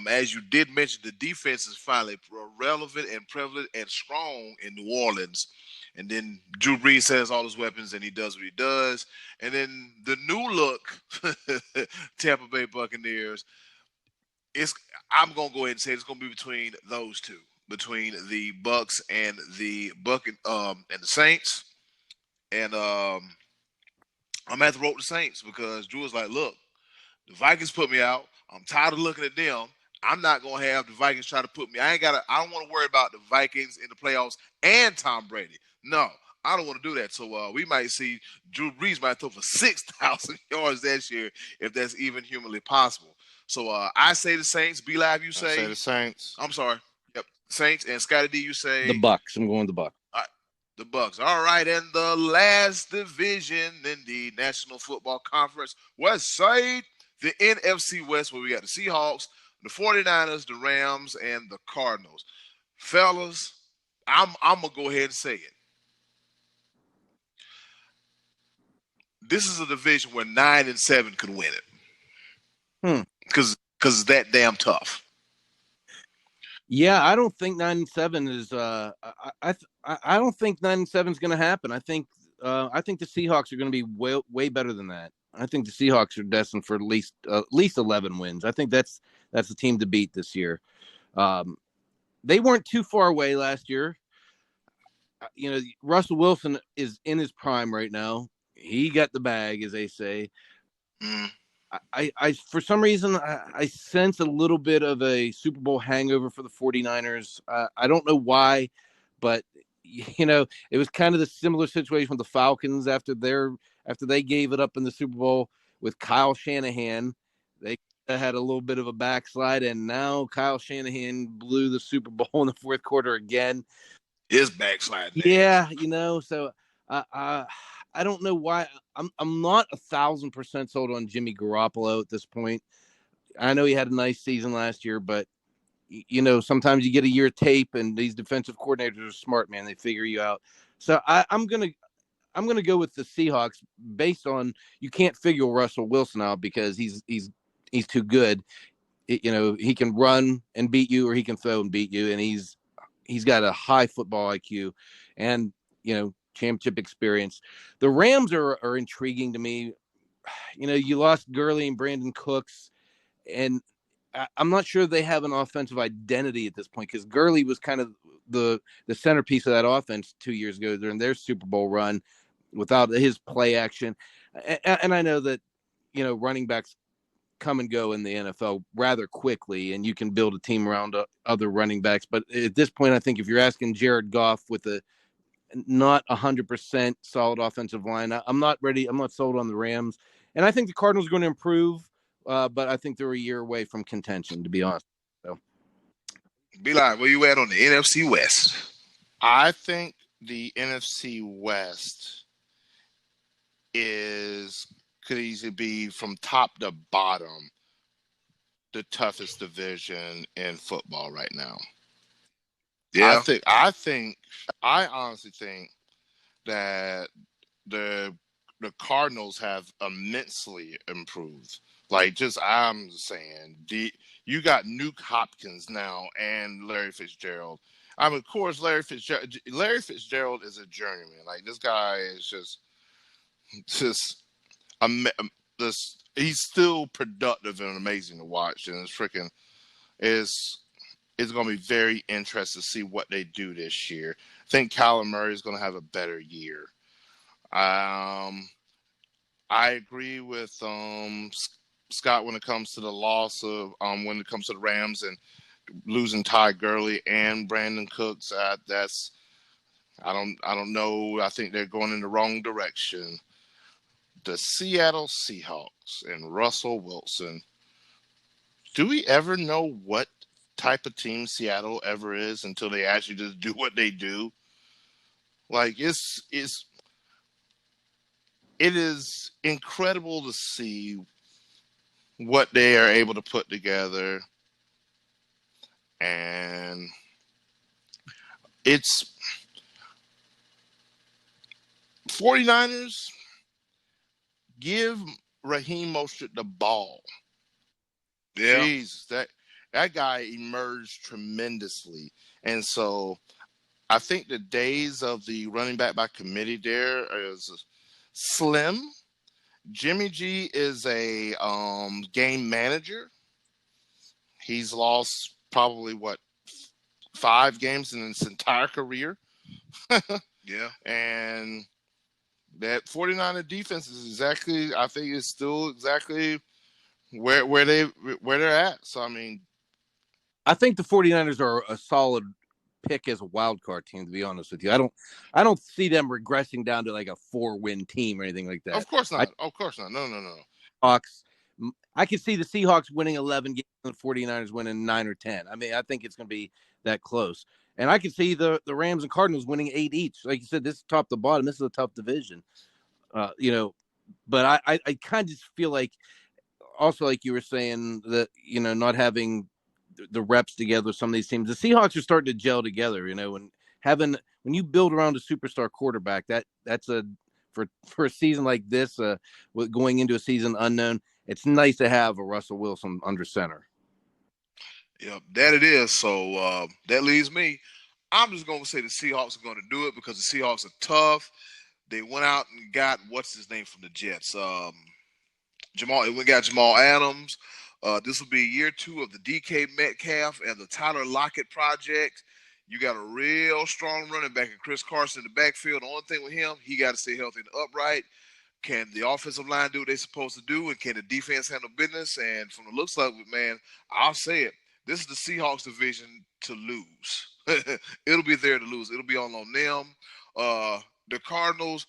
As you did mention, the defense is finally relevant and prevalent and strong in New Orleans. And then Drew Brees has all his weapons and he does what he does. And then the new look Tampa Bay Buccaneers, I'm gonna go ahead and say it's gonna be between those two, between the Bucks and the and the Saints. And I'm gonna have to roll with the Saints because Drew is like, look, the Vikings put me out. I'm tired of looking at them. I'm not gonna have the Vikings try to put me. I don't want to worry about the Vikings in the playoffs and Tom Brady. No, I don't want to do that. So we might see Drew Brees might throw for 6,000 yards this year if that's even humanly possible. So I say the Saints. Be Live, you say? I say the Saints. I'm sorry. Yep, Saints. And Scottie D, you say? The Bucks. I'm going the Bucks. All right. The Bucks. All right, and the last division in the National Football Conference, West Side, the NFC West, where we got the Seahawks, the 49ers, the Rams, and the Cardinals. Fellas, I'm going to go ahead and say it. This is a division where 9 and 7 could win it. Because it's that damn tough. Yeah, I don't think 9 and 7 is. I don't think 9 and 7 is going to happen. I think the Seahawks are going to be way better than that. I think the Seahawks are destined for at least 11 wins. I think that's the team to beat this year. They weren't too far away last year. Russell Wilson is in his prime right now. He got the bag, as they say. I for some reason, I sense a little bit of a Super Bowl hangover for the 49ers. I don't know why, but it was kind of the similar situation with the Falcons after they gave it up in the Super Bowl with Kyle Shanahan. They had a little bit of a backslide, and now Kyle Shanahan blew the Super Bowl in the fourth quarter again. His backslide. Yeah, so I don't know why. I'm not 1,000% sold on Jimmy Garoppolo at this point. I know he had a nice season last year, but sometimes you get a year of tape, and these defensive coordinators are smart, man. They figure you out. So I'm gonna go with the Seahawks based on you can't figure Russell Wilson out because he's too good. He can run and beat you, or he can throw and beat you, and he's got a high football IQ, and championship experience. The Rams are intriguing to me. You lost Gurley and Brandon Cooks, and I'm not sure they have an offensive identity at this point because Gurley was kind of the centerpiece of that offense 2 years ago during their Super Bowl run without his play action. And I know that, running backs come and go in the NFL rather quickly, and you can build a team around other running backs. But at this point, I think if you're asking Jared Goff with a not 100% solid offensive line, I'm not ready. I'm not sold on the Rams. And I think the Cardinals are going to improve, but I think they're a year away from contention, to be honest. So, Be like, where you at on the NFC West? I think the NFC West could easily be from top to bottom the toughest division in football right now. Yeah. I honestly think that the Cardinals have immensely improved. Like, I'm saying, you got Nuke Hopkins now and Larry Fitzgerald. I mean, of course, Larry Fitzgerald is a journeyman. Like, this guy is just he's still productive and amazing to watch, and it's going to be very interesting to see what they do this year. I think Kyler Murray is going to have a better year. I agree with Scott when it comes to the loss of when it comes to the Rams and losing Ty Gurley and Brandon Cooks. I don't know. I think they're going in the wrong direction. The Seattle Seahawks and Russell Wilson. Do we ever know what type of team Seattle ever is until they actually just do what they do? Like, it is incredible to see what they are able to put together. And it's 49ers, give Raheem Mostert the ball. Yeah. Jesus, that guy emerged tremendously. And so I think the days of the running back by committee there is slim. Jimmy G is a game manager. He's lost probably 5 games in his entire career. Yeah. And that 49er defense is I think is still exactly where they're at. So I mean, I think the 49ers are a solid pick as a wild card team, to be honest with you. I don't see them regressing down to like a 4-win team or anything like that. Of course not. No. Hawks. I could see the Seahawks winning 11 games and the 49ers winning 9 or 10. I mean, I think it's going to be that close. And I could see the Rams and Cardinals winning 8 each. Like you said, this is top to bottom. This is a tough division. But I kind of just feel like, also like you were saying, that, not having the reps together with some of these teams, the Seahawks are starting to gel together, when you build around a superstar quarterback, that's for a season like this, with going into a season unknown, it's nice to have a Russell Wilson under center. Yep, that it is. So that leaves me. I'm just going to say the Seahawks are going to do it because the Seahawks are tough. They went out and got, what's his name from the Jets? We got Jamal Adams. This will be year 2 of the DK Metcalf and the Tyler Lockett project. You got a real strong running back in Chris Carson in the backfield. The only thing with him, he got to stay healthy and upright. Can the offensive line do what they're supposed to do? And can the defense handle business? And from the looks of it, man, I'll say it. This is the Seahawks division to lose. It'll be there to lose. It'll be all on them. The Cardinals,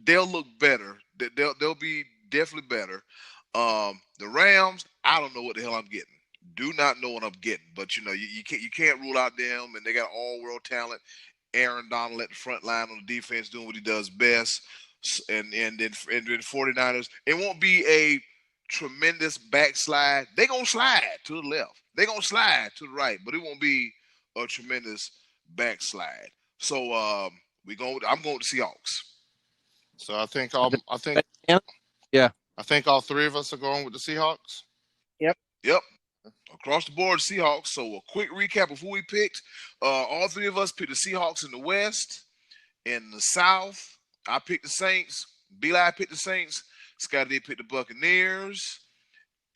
they'll look better. They'll be definitely better. The Rams, I don't know what the hell I'm getting. Do not know what I'm getting. But you can't rule out them, and they got all-world talent. Aaron Donald at the front line on the defense doing what he does best. And then 49ers, it won't be a tremendous backslide. They're going to slide to the left. They're going to slide to the right, but it won't be a tremendous backslide. So I'm going to Seahawks. So I think all 3 of us are going with the Seahawks. Yep. Across the board, Seahawks. So a quick recap of who we picked. All 3 of us picked the Seahawks in the West. In the South, I picked the Saints. Beli picked the Saints. Scottie D picked the Buccaneers.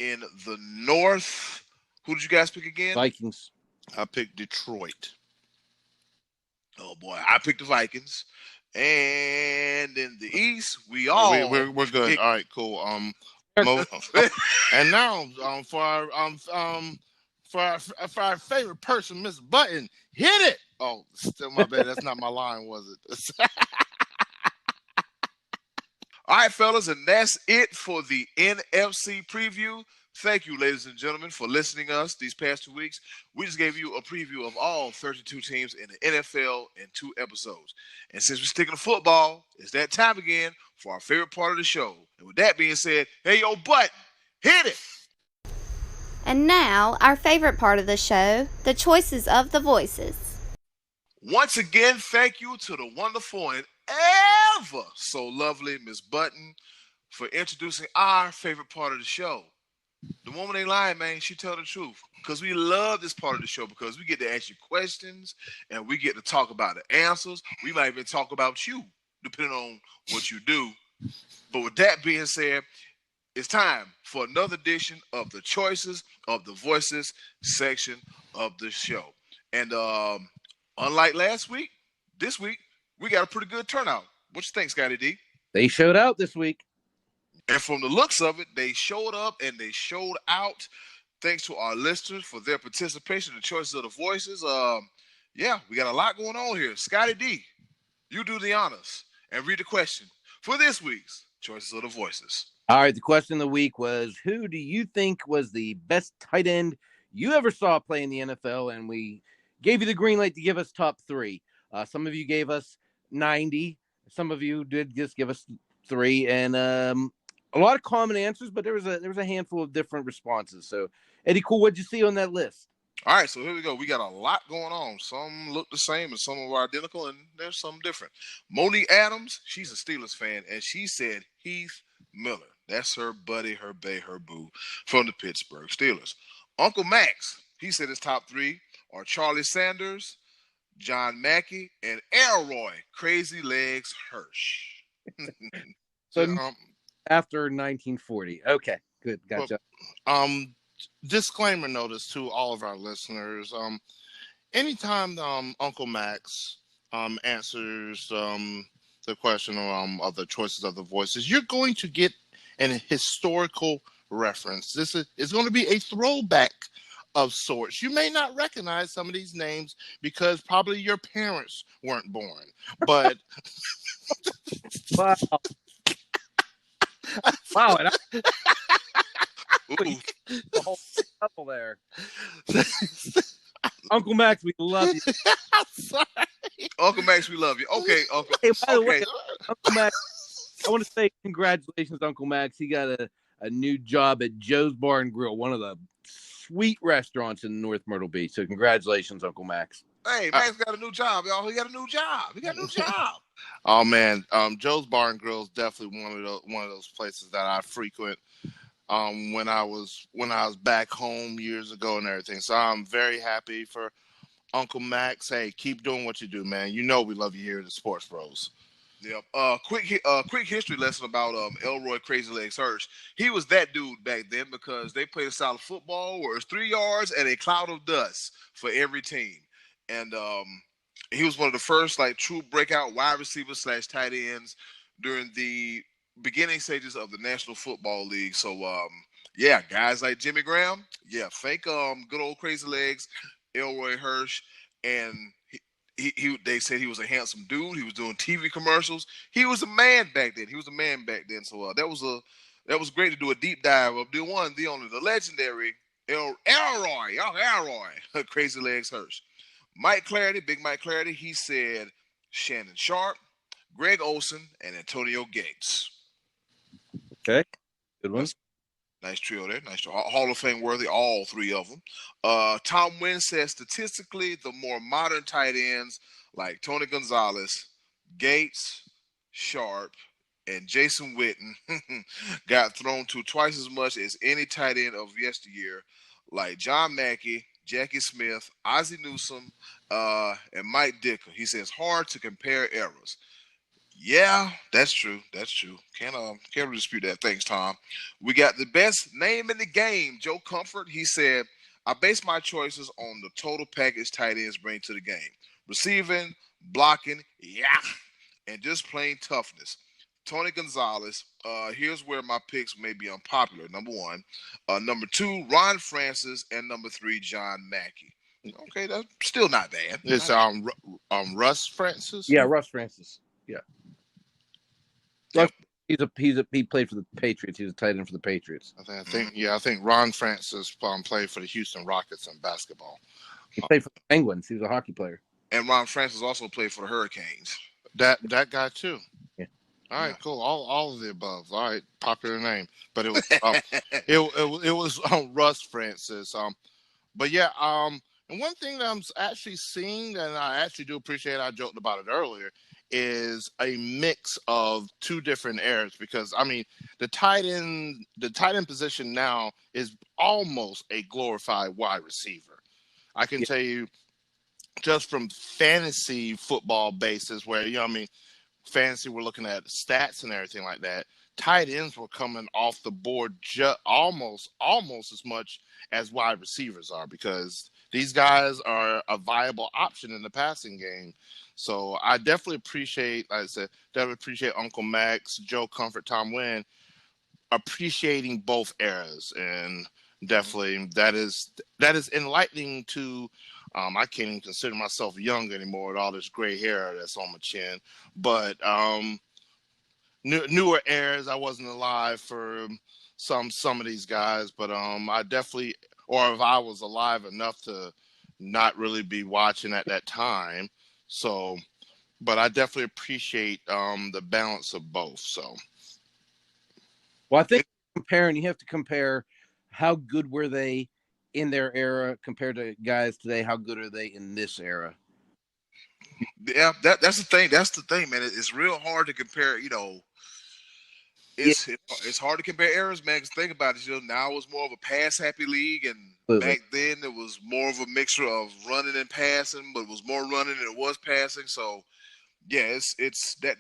In the North, Who did you guys pick again? Vikings. I picked Detroit. Oh boy, I picked the Vikings. And in the East, we're good. picked... All right, cool. And now for our favorite person, Miss Button, hit it. Oh, still my bad. That's not my line, was it? All right, fellas, and that's it for the NFC preview. Thank you, ladies and gentlemen, for listening to us these past 2 weeks. We just gave you a preview of all 32 teams in the NFL in 2 episodes. And since we're sticking to football, it's that time again for our favorite part of the show. And with that being said, hey, yo, Button, hit it! And now, our favorite part of the show, the choices of the voices. Once again, thank you to the wonderful and ever so lovely Miss Button for introducing our favorite part of the show. The woman ain't lying, man. She tell the truth. Because we love this part of the show because we get to ask you questions and we get to talk about the answers. We might even talk about you, depending on what you do. But with that being said, it's time for another edition of the Choices of the Voices section of the show. And unlike last week, this week, we got a pretty good turnout. What you think, Scottie D? They showed out this week. And from the looks of it, they showed up and they showed out. Thanks to our listeners for their participation in the Choices of the Voices. Yeah, we got a lot going on here. Scottie D, you do the honors and read the question for this week's Choices of the Voices. All right, the question of the week was, who do you think was the best tight end you ever saw play in the NFL? And we gave you the green light to give us top 3. Some of you gave us 90. Some of you did just give us 3. And a lot of common answers, but there was a handful of different responses. So, Eddy Kool, what'd you see on that list? All right, so here we go. We got a lot going on. Some look the same and some are identical, and there's some different. Monique Adams, she's a Steelers fan, and she said Heath Miller. That's her buddy, her bae, her boo from the Pittsburgh Steelers. Uncle Max, he said his top 3 are Charlie Sanders, John Mackey, and Elroy Crazy Legs Hirsch. So after 1940. Okay, good. Gotcha. Disclaimer notice to all of our listeners. Anytime Uncle Max answers the question of the Choices of the Voices, you're going to get an historical reference. This is going to be a throwback of sorts. You may not recognize some of these names because probably your parents weren't born, but Wow. Wow. Ooh. The whole couple there. Uncle Max, we love you. sorry. Uncle Max, we love you. Okay, Uncle. Hey, by the way, Okay. Uncle Max, I want to say congratulations, Uncle Max. He got a new job at Joe's Bar and Grill, one of the sweet restaurants in North Myrtle Beach. So congratulations, Uncle Max. Hey, Max got a new job, y'all. He got a new job. Oh man, Joe's Bar and Grill is definitely one of those places that I frequent. When I was back home years ago and everything. So I'm very happy for Uncle Max. Hey, keep doing what you do, man. You know we love you here at the Sports Bros. Yep. Quick history lesson about Elroy Crazy Legs Hirsch. He was that dude back then because they played a style of football where it's 3 yards and a cloud of dust for every team. And he was one of the first true breakout wide receivers / tight ends during the beginning stages of the National Football League. So yeah, guys like Jimmy Graham, yeah, thank good old Crazy Legs, Elroy Hirsch, and they said he was a handsome dude. He was doing TV commercials. He was a man back then. So that was great to do a deep dive of the one, the only, the legendary Elroy Crazy Legs Hirsch. Mike Clarity, Big Mike Clarity, he said Shannon Sharp, Greg Olsen, and Antonio Gates. Okay, good one. Nice trio there. Nice trio. Hall of Fame worthy, all 3 of them. Tom Wynn says statistically, the more modern tight ends like Tony Gonzalez, Gates, Sharp, and Jason Witten got thrown to twice as much as any tight end of yesteryear, like John Mackey, Jackie Smith, Ozzie Newsome, and Mike Dicker. He says hard to compare eras. Yeah, that's true. Can't really dispute that. Thanks, Tom. We got the best name in the game, Joe Comfort. He said I base my choices on the total package tight ends bring to the game. Receiving, blocking, and just plain toughness. Tony Gonzalez. Here's where my picks may be unpopular. Number one. Number two, Ron Francis. And number three, John Mackey. Okay, that's still not bad. It's Russ Francis. Yeah, Russ Francis. Yeah. Russ, he played for the Patriots. He was a tight end for the Patriots. I think Ron Francis played for the Houston Rockets in basketball. He played for the Penguins. He was a hockey player. And Ron Francis also played for the Hurricanes. That guy too. Yeah. All right, cool. All of the above. All right, popular name, but it was it was Russ Francis. But yeah. And one thing that I'm actually seeing, and I actually do appreciate, I joked about it earlier, is a mix of two different eras. Because I mean, the tight end position now is almost a glorified wide receiver. I can tell you, just from fantasy football basis, where fantasy, we're looking at stats and everything like that. Tight ends were coming off the board almost as much as wide receivers are, because these guys are a viable option in the passing game. So I definitely appreciate, like I said, Uncle Max, Joe Comfort, Tom Wynn appreciating both eras, and definitely that is enlightening to. I can't even consider myself young anymore with all this gray hair that's on my chin. But newer eras, I wasn't alive for some of these guys, but I definitely, or if I was alive enough to not really be watching at that time. So, but I definitely appreciate the balance of both. So, well, I think you have to compare how good were they in their era compared to guys today. How good are they in this era? Yeah, that's the thing. That's the thing, man. It's real hard to compare. It's hard to compare eras, man. Because think about it. Now it was more of a pass-happy league, and back then it was more of a mixture of running and passing, but it was more running than it was passing. So, yeah,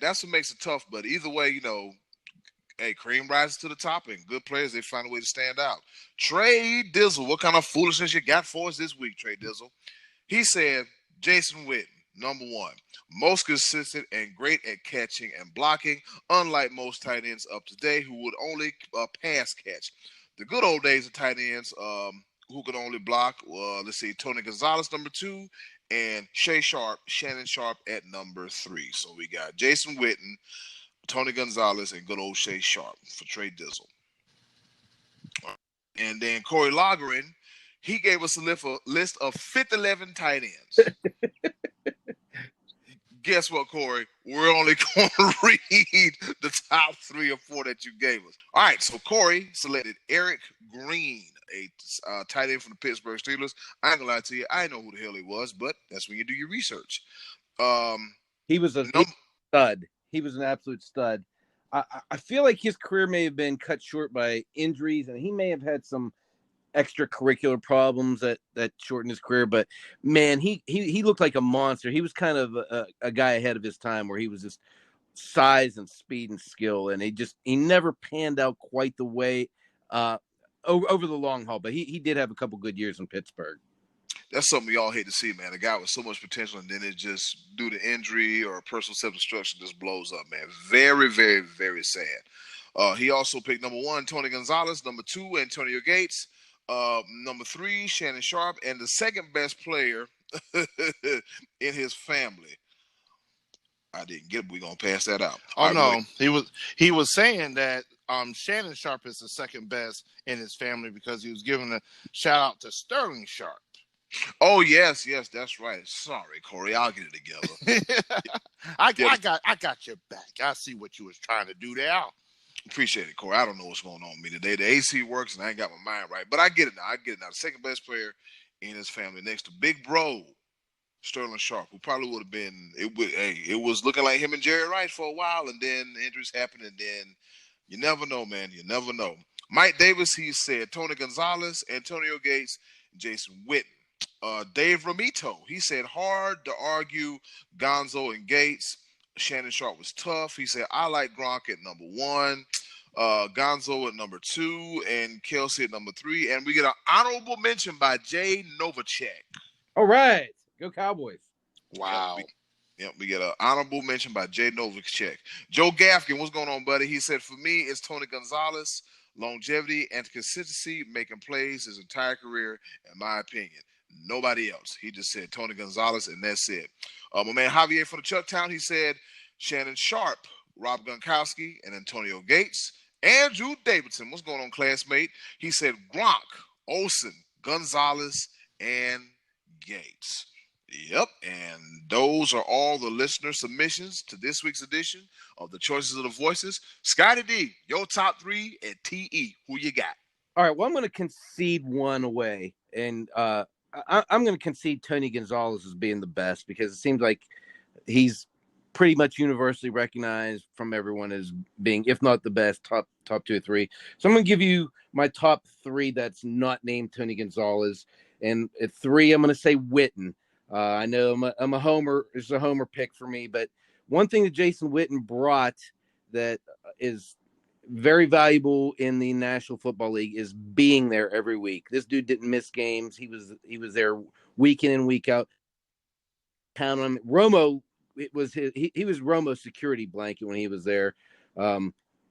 that's what makes it tough. But either way, hey, cream rises to the top, and good players, they find a way to stand out. Trey Dizzle, what kind of foolishness you got for us this week, Trey Dizzle? He said, Jason Witten, number one, most consistent and great at catching and blocking, unlike most tight ends up to date who would only pass catch. The good old days of tight ends who could only block, let's see, Tony Gonzalez, number two, and Shannon Sharp at number three. So we got Jason Witten, Tony Gonzalez, and good old Shay Sharp for Trey Dizzle. And then Corey Loggerin, he gave us a list of 511 tight ends. Guess what, Corey? We're only going to read the top 3 or 4 that you gave us. All right, so Corey selected Eric Green, a tight end from the Pittsburgh Steelers. I ain't going to lie to you, I didn't know who the hell he was, but that's when you do your research. He was a stud. He was an absolute stud. I feel like his career may have been cut short by injuries, and he may have had some extracurricular problems that shortened his career. But man, he looked like a monster. He was kind of a guy ahead of his time, where he was just size and speed and skill, and he never panned out quite the way over the long haul. But he did have a couple good years in Pittsburgh. That's something we all hate to see, man. A guy with so much potential, and then it just, due to injury or personal self-destruction, just blows up, man. Very, very, very sad. He also picked number 1, Tony Gonzalez, number 2, Antonio Gates, number 3, Shannon Sharp, and the second best player in his family. I didn't get it. We're going to pass that out. Oh, no. He was saying that Shannon Sharp is the second best in his family because he was giving a shout-out to Sterling Sharp. Oh, yes, that's right. Sorry, Corey. I'll get it together. I got your back. I see what you was trying to do there. Appreciate it, Corey. I don't know what's going on with me today. The AC works, and I ain't got my mind right. But I get it now. The second best player in his family, next to Big Bro, Sterling Sharp, who probably would have been. It was looking like him and Jerry Rice for a while, and then injuries happened, and then you never know, man. You never know. Mike Davis, he said Tony Gonzalez, Antonio Gates, Jason Witten. Dave Ramito, he said hard to argue Gonzo and Gates. Shannon Sharp was tough. He said I like Gronk at number 1. Gonzo at number 2, and Kelsey at number 3. And we get an honorable mention by Jay Novacek. All right. Go Cowboys. Wow. Yep, we get an honorable mention by Jay Novacek. Joe Gafkin, what's going on, buddy? He said, for me, it's Tony Gonzalez. Longevity and consistency, making plays his entire career, in my opinion. Nobody else. He just said Tony Gonzalez, and that's it. My man Javier from the Chucktown, he said Shannon Sharp, Rob Gronkowski, and Antonio Gates. Andrew Davidson, what's going on, classmate? He said Gronk, Olsen, Gonzalez, and Gates. Yep, and those are all the listener submissions to this week's edition of the Choices of the Voices. Scottie D, your top 3 at TE. Who you got? All right, well, I'm going to concede one away, and I'm going to concede Tony Gonzalez as being the best because it seems like he's pretty much universally recognized from everyone as being, if not the best, top 2 or 3. So I'm going to give you my top 3 that's not named Tony Gonzalez, and at 3, I'm going to say Witten. I know I'm a homer. It's a homer pick for me, but one thing that Jason Witten brought that is very valuable in the National Football League is being there every week. This dude didn't miss games. He was there week in and week out. Count on him. Romo, it was he was Romo's security blanket when he was there.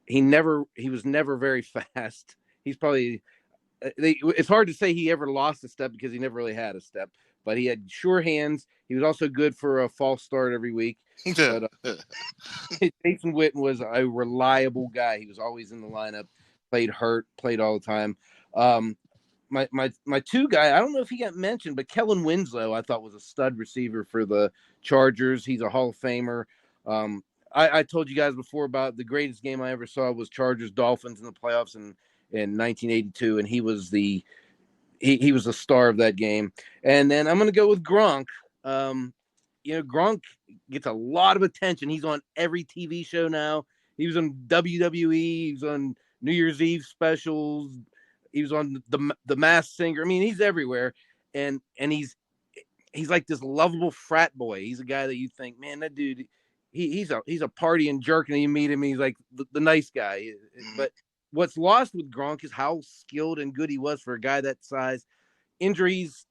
He was never very fast. He's probably it's hard to say he ever lost a step because he never really had a step. But he had sure hands. He was also good for a false start every week. But, Jason Witten was a reliable guy. He was always in the lineup, played hurt, played all the time. My 2 guy, I don't know if he got mentioned, but Kellen Winslow I thought was a stud receiver for the Chargers. He's a Hall of Famer. I told you guys before about the greatest game I ever saw was Chargers-Dolphins in the playoffs in 1982, and he was the star of that game. And then I'm going to go with Gronk. Gronk gets a lot of attention. He's on every TV show now. He was on WWE. He was on New Year's Eve specials. He was on the Masked Singer. I mean, he's everywhere. And he's like this lovable frat boy. He's a guy that you think, man, that dude, he's a partying jerk, and you meet him, he's like the nice guy. Mm-hmm. But what's lost with Gronk is how skilled and good he was for a guy that size. Injuries,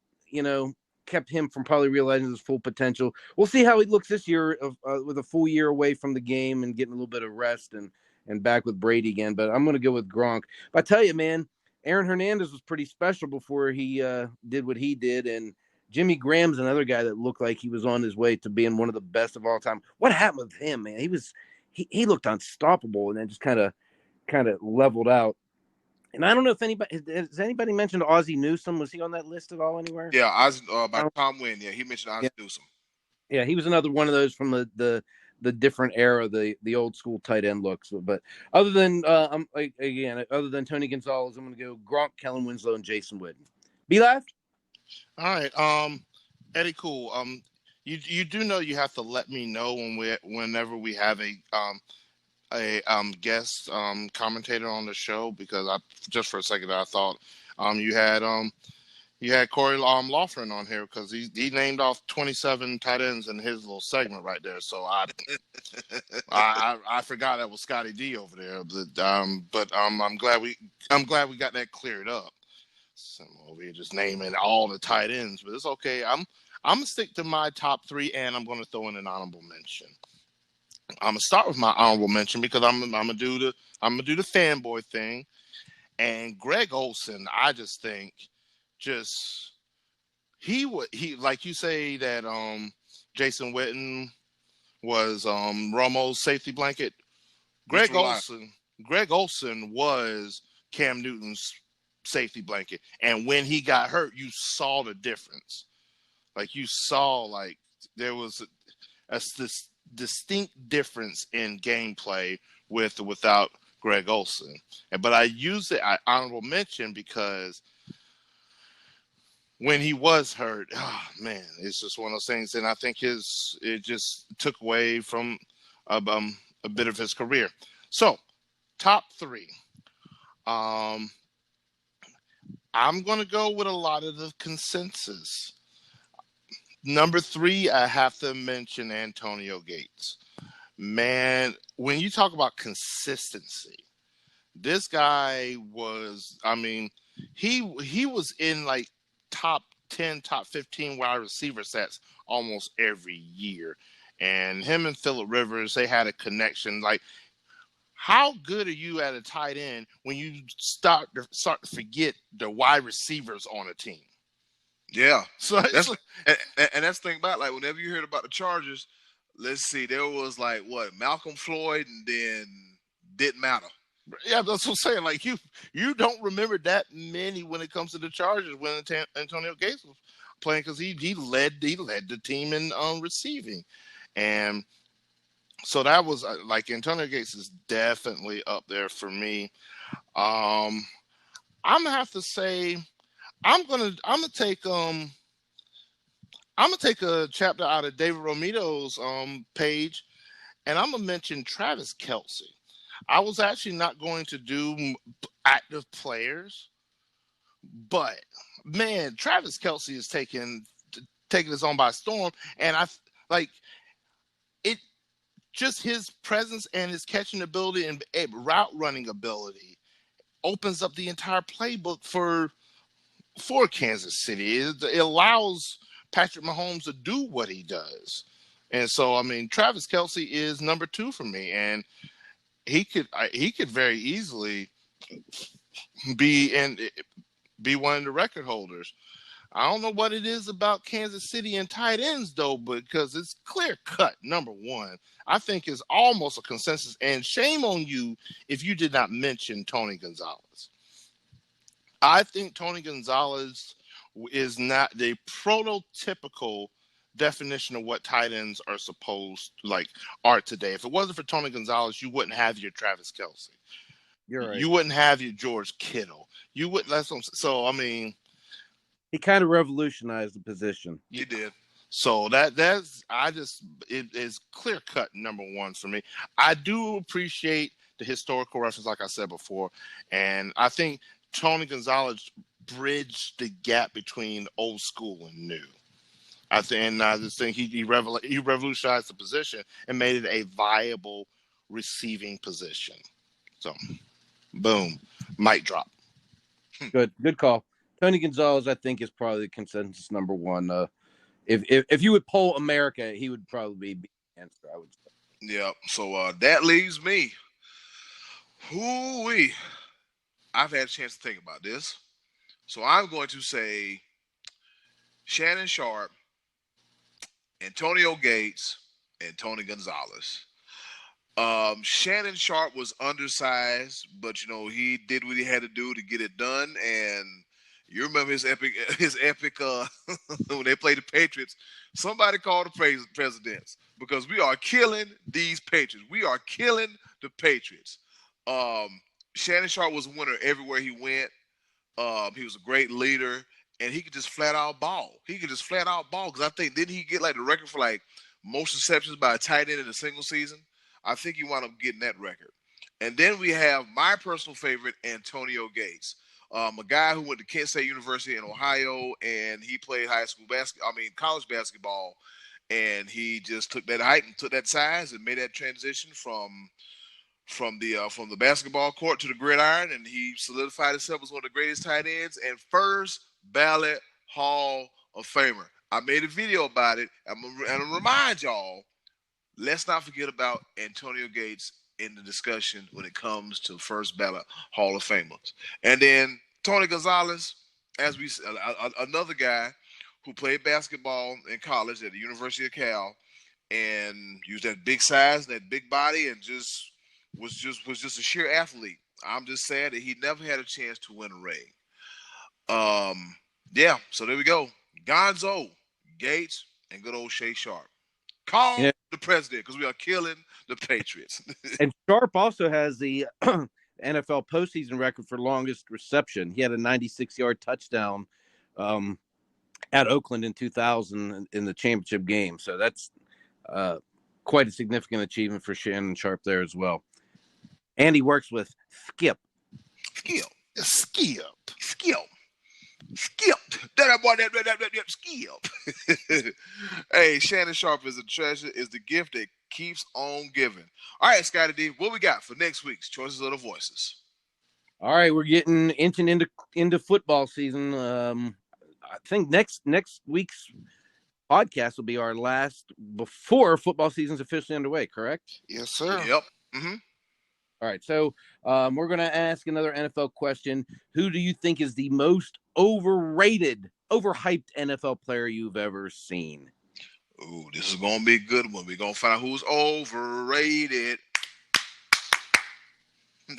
kept him from probably realizing his full potential. We'll see how he looks this year with a full year away from the game and getting a little bit of rest and back with Brady again. But I'm going to go with Gronk. But I tell you, man, Aaron Hernandez was pretty special before he did what he did. And Jimmy Graham's another guy that looked like he was on his way to being one of the best of all time. What happened with him, man? He looked unstoppable and then just kind of leveled out. And I don't know if has anybody mentioned Ozzie Newsome? Was he on that list at all anywhere? Yeah, Ozzie, by Tom Wynn. Yeah, he mentioned Ozzie Newsome. Yeah, he was another one of those from the different era, the old school tight end looks. But other than other than Tony Gonzalez, I'm going to go Gronk, Kellen Winslow, and Jason Witten. Be live. All right, Eddy Kool. You do know you have to let me know whenever we have a guest commentator on the show, because I just for a second I thought you had Corey Laughlin on here because he named off 27 tight ends in his little segment right there. So I forgot that was Scottie D over there. But I'm glad we got that cleared up. So we're just naming all the tight ends, but it's okay. I'm gonna stick to my top 3, and I'm gonna throw in an honorable mention. I'm gonna start with my honorable mention because I'm gonna do the fanboy thing, and Greg Olsen. I just think, he like you say that Jason Witten was Romo's safety blanket. Greg Olsen was Cam Newton's safety blanket, and when he got hurt, you saw the difference. Like you saw, there was this distinct difference in gameplay with or without Greg Olsen. But I use it honorable mention because when he was hurt, it's just one of those things, and I think it just took away from a bit of his career. So, top 3. I'm going to go with a lot of the consensus. Number 3, I have to mention Antonio Gates. Man, when you talk about consistency, This guy was, I mean, he was in like top 10, top 15 wide receiver sets almost every year. And him and Phillip Rivers, they had a connection. Like, how good are you at a tight end when you start to forget the wide receivers on a team? Yeah. So That's and that's the thing about, like, whenever you heard about the Chargers, let's see, there was like what, Malcolm Floyd, and then didn't matter. yeah, that's what I'm saying. Like, you don't remember that many when it comes to the Chargers when Antonio Gates was playing, because he led the team in receiving, and so that was like Antonio Gates is definitely up there for me. I'm gonna have to say I'm gonna take a chapter out of David Romito's page, and I'm gonna mention Travis Kelce. I was actually not going to do active players, but man, Travis Kelce is taking this on by storm, and I like it. Just his presence and his catching ability and route running ability opens up the entire playbook for Kansas City. It allows Patrick Mahomes to do what he does. And so, I mean, Travis Kelce is number 2 for me, and he could very easily be one of the record holders. I don't know what it is about Kansas City and tight ends, though, because it's clear cut. Number 1, I think, is almost a consensus. And shame on you if you did not mention Tony Gonzalez. I think Tony Gonzalez is not the prototypical definition of what tight ends are are today. If it wasn't for Tony Gonzalez, you wouldn't have your Travis Kelce. You're right. You wouldn't have your George Kittle. You wouldn't. So I mean, he kind of revolutionized the position. He did. So it is clear cut number 1 for me. I do appreciate the historical reference, like I said before, and I think Tony Gonzalez bridged the gap between old school and new. I just think he revolutionized the position and made it a viable receiving position. So, boom, mic drop. Good call. Tony Gonzalez, I think, is probably the consensus number 1. If you would poll America, he would probably be the answer, I would say. Yeah. So that leaves me. Hoo-wee. I've had a chance to think about this. So I'm going to say Shannon Sharpe, Antonio Gates, and Tony Gonzalez. Shannon Sharpe was undersized, but he did what he had to do to get it done. And you remember his epic when they played the Patriots. Somebody called the presidents because we are killing these Patriots. We are killing the Patriots. Shannon Sharpe was a winner everywhere he went. He was a great leader, and he could just flat out ball. Because I think, didn't he get like the record for like most receptions by a tight end in a single season? I think he wound up getting that record. And then we have my personal favorite, Antonio Gates, a guy who went to Kent State University in Ohio, and he played college basketball, and he just took that height and took that size and made that transition from the basketball court to the gridiron, and he solidified himself as one of the greatest tight ends and first ballot Hall of Famer. I made a video about it, and I'm going to remind y'all, let's not forget about Antonio Gates in the discussion when it comes to first ballot Hall of Famers. And then Tony Gonzalez, as we said, another guy who played basketball in college at the University of Cal, and used that big size and that big body, and was just a sheer athlete. I'm just sad that he never had a chance to win a ring. Yeah, so there we go. Gonzo, Gates, and good old Shay Sharpe. Call the president, because we are killing the Patriots. And Sharpe also has the NFL postseason record for longest reception. He had a 96-yard touchdown at Oakland in 2000 in the championship game. So that's quite a significant achievement for Shannon Sharpe there as well. And he works with Skip. Skip. That boy, that Skip. Hey, Shannon Sharpe is a treasure, is the gift that keeps on giving. All right, Scottie D, what we got for next week's Choices of the Voices? All right, we're getting inching into football season. I think next week's podcast will be our last before football season's officially underway. Correct? Yes, sir. Yep. Mm-hmm. All right, so we're going to ask another NFL question. Who do you think is the most overrated, overhyped NFL player you've ever seen? Ooh, this is gonna be a good one. We're gonna find out who's overrated.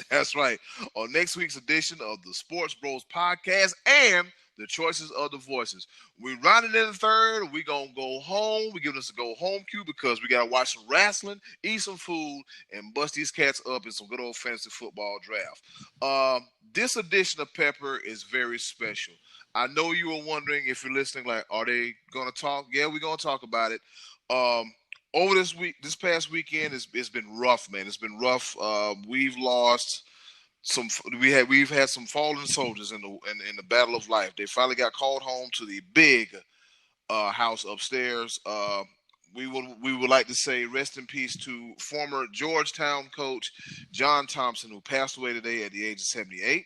That's right. On next week's edition of the Sports Bros podcast and the choices of the voices. We're rounding in the third. We're going to go home. We're giving us a go home cue because we got to watch some wrestling, eat some food, and bust these cats up in some good old fantasy football draft. This edition of Pepper is very special. I know you were wondering, if you're listening, like, are they going to talk? Yeah, we're going to talk about it. Over this past weekend, it's been rough, man. It's been rough. We've lost some. We've had some fallen soldiers in the battle of life. They finally got called home to the big house upstairs. We would like to say rest in peace to former Georgetown coach John Thompson, who passed away today at the age of 78.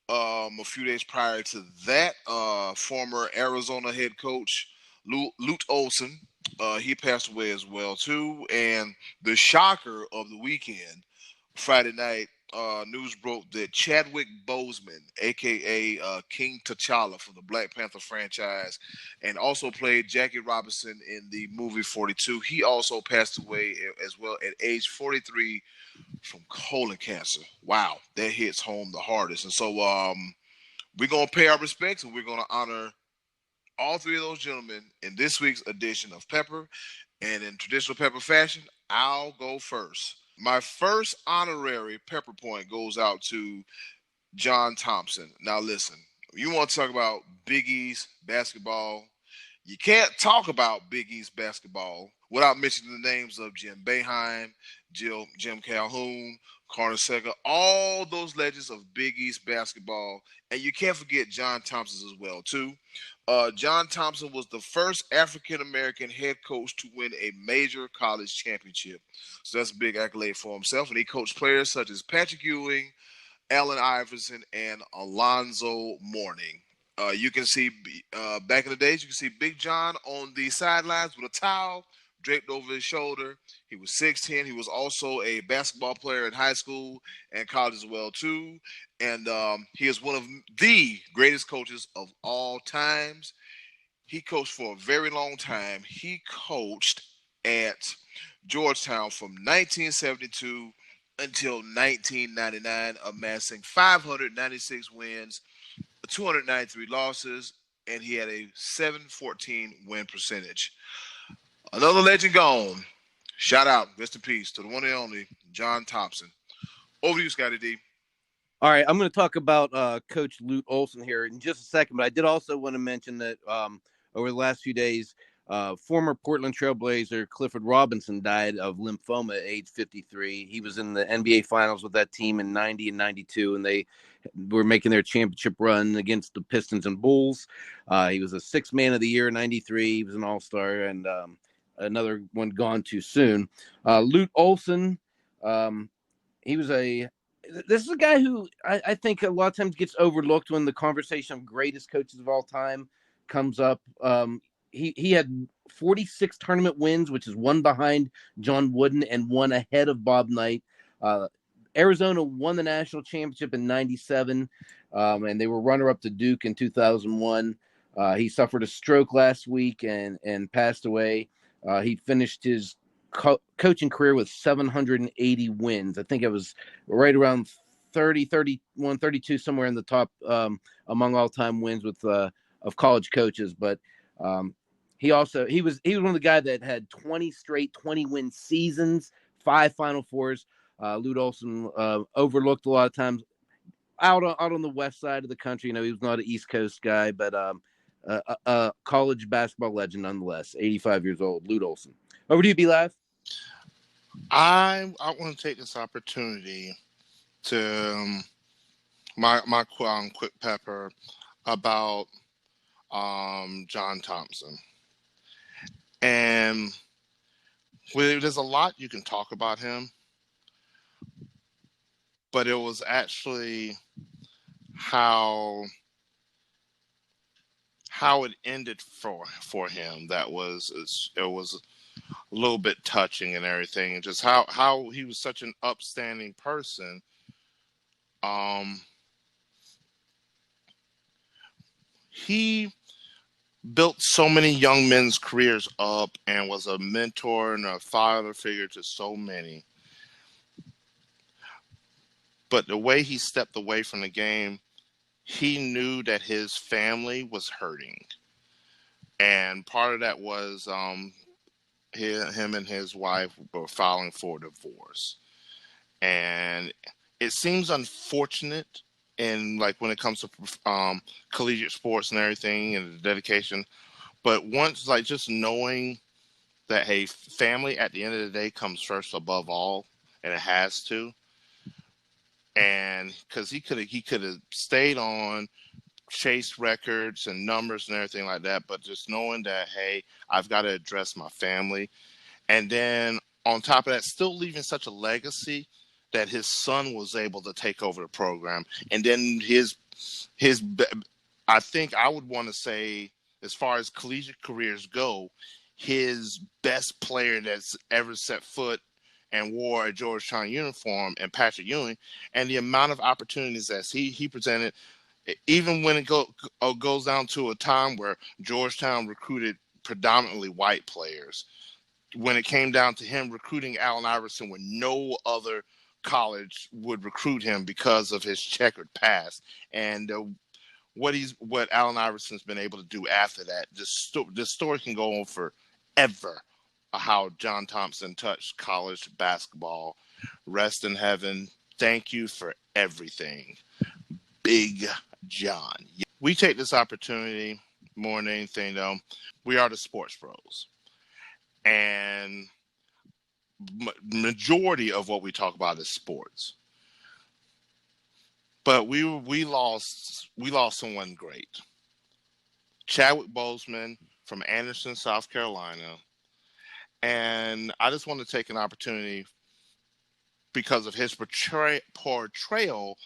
A few days prior to that, former Arizona head coach Lute Olsen. He passed away as well too. And the shocker of the weekend, Friday night, news broke that Chadwick Boseman, aka King T'Challa from the Black Panther franchise, and also played Jackie Robinson in the movie 42. He also passed away as well at age 43 from colon cancer. Wow, that hits home the hardest. And so we're gonna pay our respects and we're gonna honor all three of those gentlemen in this week's edition of Pepper. And in traditional Pepper fashion, I'll go first. My first honorary Pepper point goes out to John Thompson. Now listen, you want to talk about Big East basketball, you can't talk about Big East basketball without mentioning the names of Jim Boeheim, Jim Calhoun, Carnesecca, all those legends of Big East basketball. And you can't forget John Thompson as well, too. John Thompson was the first African-American head coach to win a major college championship. So that's a big accolade for himself. And he coached players such as Patrick Ewing, Allen Iverson, and Alonzo Mourning. You can see back in the days, you can see Big John on the sidelines with a towel draped over his shoulder. He was 6'10". He was also a basketball player in high school and college as well, too. And he is one of the greatest coaches of all times. He coached for a very long time. He coached at Georgetown from 1972 until 1999, amassing 596 wins, 293 losses, and he had a 714 win percentage. Another legend gone. Shout out, rest in peace, to the one and only John Thompson. Over to you, Scottie D. All right, I'm going to talk about Coach Lute Olsen here in just a second, but I did also want to mention that over the last few days, former Portland Trailblazer Clifford Robinson died of lymphoma at age 53. He was in the NBA Finals with that team in 90 and 92, and they were making their championship run against the Pistons and Bulls. He was a sixth man of the year in 93. He was an all-star, and another one gone too soon. Lute Olsen, he was this is a guy who I think a lot of times gets overlooked when the conversation of greatest coaches of all time comes up. He had 46 tournament wins, which is one behind John Wooden and one ahead of Bob Knight. Arizona won the national championship in 97, and they were runner-up to Duke in 2001. He suffered a stroke last week and passed away. He finished his coaching career with 780 wins. I think it was right around 30, 31, 32, somewhere in the top among all-time wins with of college coaches. But he was one of the guys that had 20 straight 20-win seasons, 5 Final Fours. Lute Olsen overlooked a lot of times out on the west side of the country. You know, he was not an East Coast guy, but a college basketball legend nonetheless. 85 years old, Lute Olsen. Over to you, B-Live. I want to take this opportunity to my quick pepper about John Thompson. And there's a lot you can talk about him, but it was actually how it ended for him that was it was a little bit touching and everything, and just how he was such an upstanding person. Um, he built so many young men's careers up and was a mentor and a father figure to so many. But the way he stepped away from the game, he knew that his family was hurting. And part of that was him and his wife were filing for divorce. And it seems unfortunate in like when it comes to collegiate sports and everything and the dedication. But once like just knowing that hey, family at the end of the day comes first above all, and it has to. And because he could have stayed on, chased records and numbers and everything like that, but just knowing that hey, I've got to address my family, and then on top of that, still leaving such a legacy that his son was able to take over the program, and then his I think I would want to say as far as collegiate careers go, his best player that's ever set foot and wore a Georgetown uniform and Patrick Ewing, and the amount of opportunities that he presented, even when it goes down to a time where Georgetown recruited predominantly white players, when it came down to him recruiting Allen Iverson when no other college would recruit him because of his checkered past, and what Allen Iverson's been able to do after that. This story can go on forever. How John Thompson touched college basketball. Rest in heaven. Thank you for everything, Big John. We take this opportunity more than anything, though. We are the sports bros, and majority of what we talk about is sports. But we lost someone great. Chadwick Boseman from Anderson, South Carolina. And I just want to take an opportunity because of his portrayal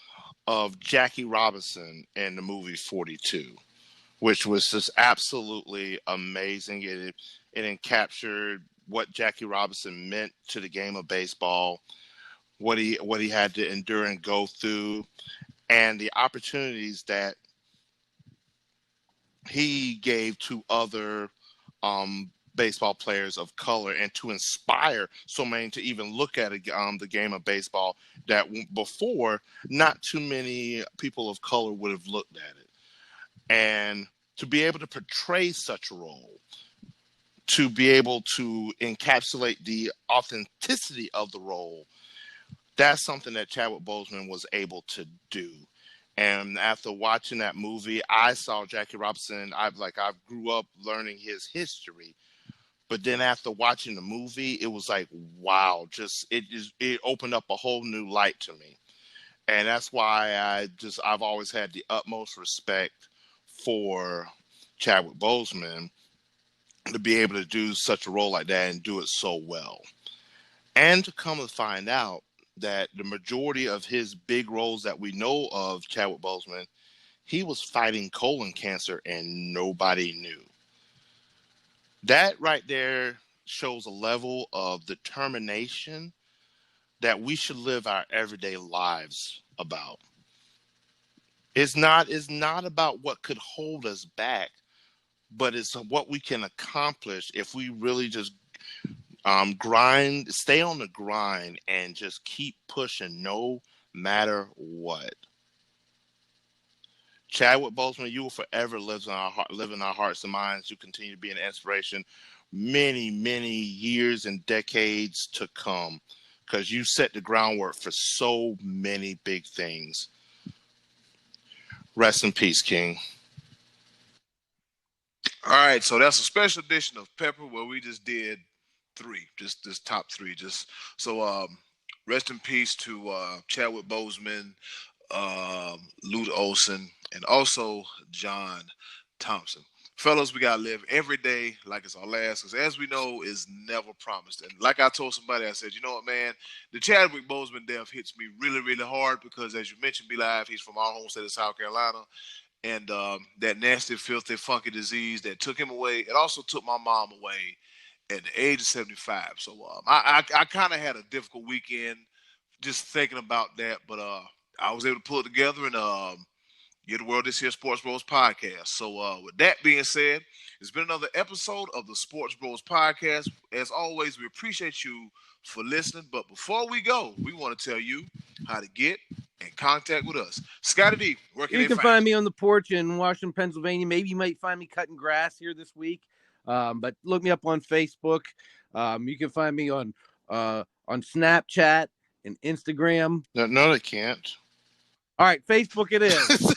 of Jackie Robinson in the movie 42, which was just absolutely amazing. It captured what Jackie Robinson meant to the game of baseball, what he had to endure and go through, and the opportunities that he gave to other baseball players of color, and to inspire so many to even look at the game of baseball that before not too many people of color would have looked at it. And to be able to portray such a role, to be able to encapsulate the authenticity of the role, that's something that Chadwick Boseman was able to do. And after watching that movie, I saw Jackie Robinson. I grew up learning his history, but then after watching the movie, it was like, wow, it opened up a whole new light to me. And that's why I've always had the utmost respect for Chadwick Boseman to be able to do such a role like that and do it so well. And to come to find out that the majority of his big roles that we know of Chadwick Boseman, he was fighting colon cancer and nobody knew. That right there shows a level of determination that we should live our everyday lives about. It's not about what could hold us back, but it's what we can accomplish if we really just stay on the grind, and just keep pushing no matter what. Chadwick Boseman, you will forever live in our hearts and minds. You continue to be an inspiration many, many years and decades to come, because you set the groundwork for so many big things. Rest in peace, King. All right, so that's a special edition of Pepper where we just did three, just this top three. Just so rest in peace to Chadwick Boseman, Lute Olsen, and also John Thompson. Fellas, we got to live every day like it's our last, because as we know, is never promised. And like I told somebody, I said, you know what, man, the Chadwick Boseman death hits me really, really hard because, as you mentioned, Be Live, he's from our home state of South Carolina. And that nasty, filthy, funky disease that took him away, it also took my mom away at the age of 75. So I kind of had a difficult weekend just thinking about that, but I was able to pull it together and give the world this here Sports Bros podcast. So with that being said, it's been another episode of the Sports Bros podcast. As always, we appreciate you for listening. But before we go, we want to tell you how to get in contact with us. Scottie D, where can you they can find me on the porch in Washington, Pennsylvania. Maybe you might find me cutting grass here this week. But look me up on Facebook. You can find me on Snapchat and Instagram. No, they can't. All right, Facebook it is.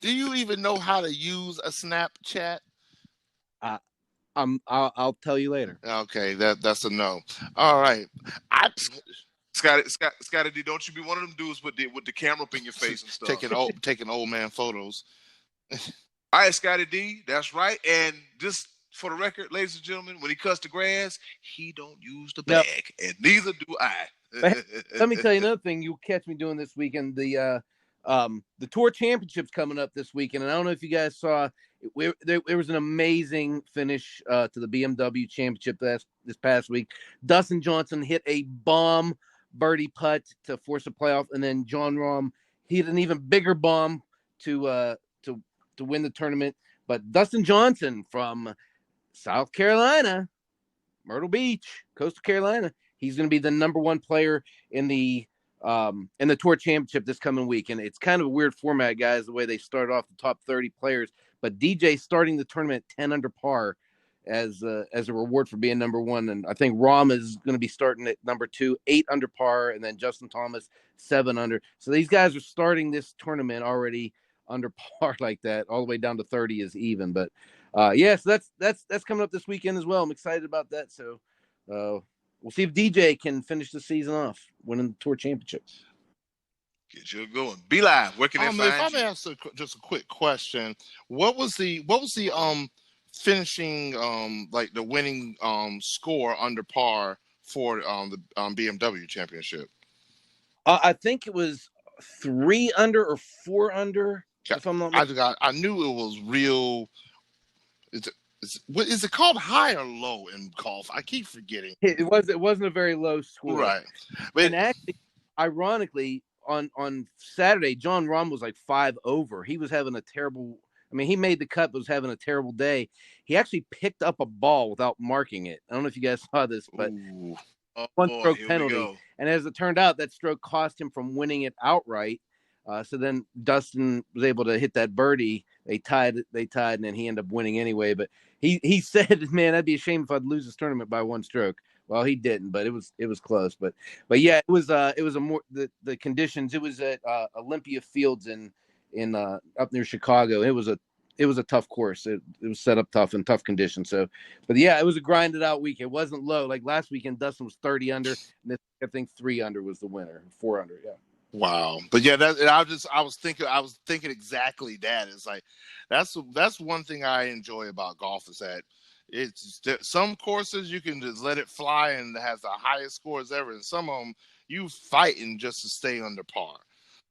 Do you even know how to use a Snapchat? I'll tell you later. Okay, that's a no. All right. Scottie D, don't you be one of them dudes with the camera up in your face and stuff. taking old man photos. All right, Scottie D, that's right. And just for the record, ladies and gentlemen, when he cuts the grass, he don't use the bag, and neither do I. Let me tell you another thing you'll catch me doing this weekend. The Tour Championship's coming up this weekend, and I don't know if you guys saw. There was an amazing finish to the BMW Championship this past week. Dustin Johnson hit a bomb birdie putt to force a playoff, and then Jon Rahm hit an even bigger bomb to win the tournament. But Dustin Johnson from South Carolina, Myrtle Beach, Coastal Carolina, he's going to be the number one player in the Tour Championship this coming week. And it's kind of a weird format, guys, the way they started off the top 30 players. But DJ starting the tournament 10 under par as a reward for being number one. And I think Rahm is going to be starting at number 2, 8 under par, and then Justin Thomas 7 under. So these guys are starting this tournament already under par like that. All the way down to 30 is even. But so that's coming up this weekend as well. I'm excited about that. So we'll see if DJ can finish the season off winning the Tour Championship. Get you going. Be Live. Where can they find you? If I may ask just a quick question, what was the finishing like the winning score under par for the BMW Championship? I think it was 3 under or 4 under. If I'm not mistaken. I knew it was real. Is it called high or low in golf? I keep forgetting. It wasn't a very low score, right? And actually, ironically, on Saturday, Jon Rahm was like 5 over. He was having a terrible. I mean, he made the cut, but was having a terrible day. He actually picked up a ball without marking it. I don't know if you guys saw this, but one stroke penalty. And as it turned out, that stroke cost him from winning it outright. So then Dustin was able to hit that birdie. They tied, and then he ended up winning anyway. But he said, "Man, I'd be ashamed if I'd lose this tournament by 1 stroke." Well, he didn't, but it was close. But yeah, it was a more the conditions. It was at Olympia Fields in up near Chicago. It was a tough course. It was set up tough in tough conditions. So, but yeah, it was a grinded out week. It wasn't low like last weekend. Dustin was 30 under, and this, I think 3 under was the winner. 4 under, yeah. Wow. But yeah, I was thinking exactly that. It's like that's one thing I enjoy about golf is that it's some courses you can just let it fly and it has the highest scores ever, and some of them you fighting just to stay under par.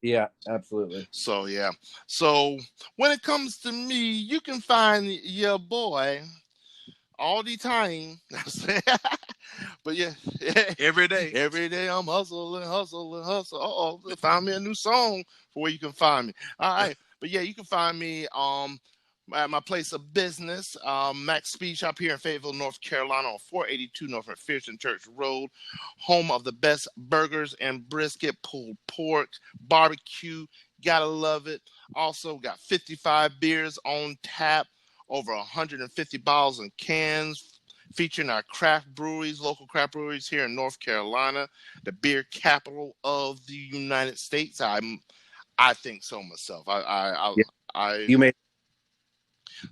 Yeah, absolutely. So yeah. So when it comes to me, you can find your boy all the time. But yeah, every day I'm hustling. Find me a new song for where you can find me. All right. But yeah, you can find me at my place of business, Max Speed Shop here in Fayetteville, North Carolina on 482 North McPherson Church Road, home of the best burgers and brisket, pulled pork, barbecue. Gotta love it. Also got 55 beers on tap, over 150 bottles and cans, featuring our local craft breweries here in North Carolina, the beer capital of the United States. I think so myself.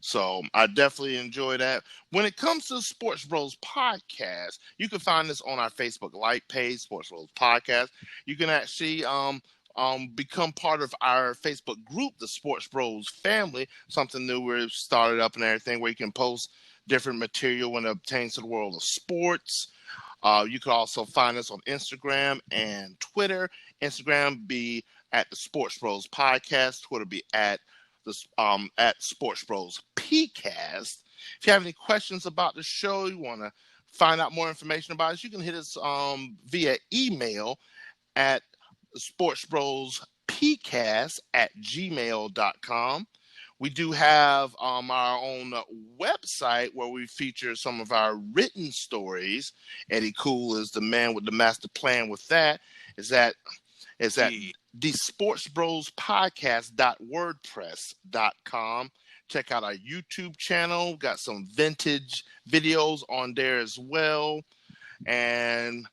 So I definitely enjoy that. When it comes to Sports Bros Podcast, you can find this on our Facebook like page, Sports Bros Podcast. You can actually become part of our Facebook group, the Sports Bros Family, something new we've started up and everything, where you can post different material when it pertains to the world of sports. You can also find us on Instagram and Twitter. Instagram be at the Sports Bros Podcast. Twitter be at Sports Bros PCast. If you have any questions about the show, you want to find out more information about us, you can hit us via email at sportsbrospcast@gmail.com. We do have our own website where we feature some of our written stories. Eddy Kool is the man with the master plan with that. Is that the sportsbrospodcast.wordpress.com. Check out our YouTube channel. Got some vintage videos on there as well. And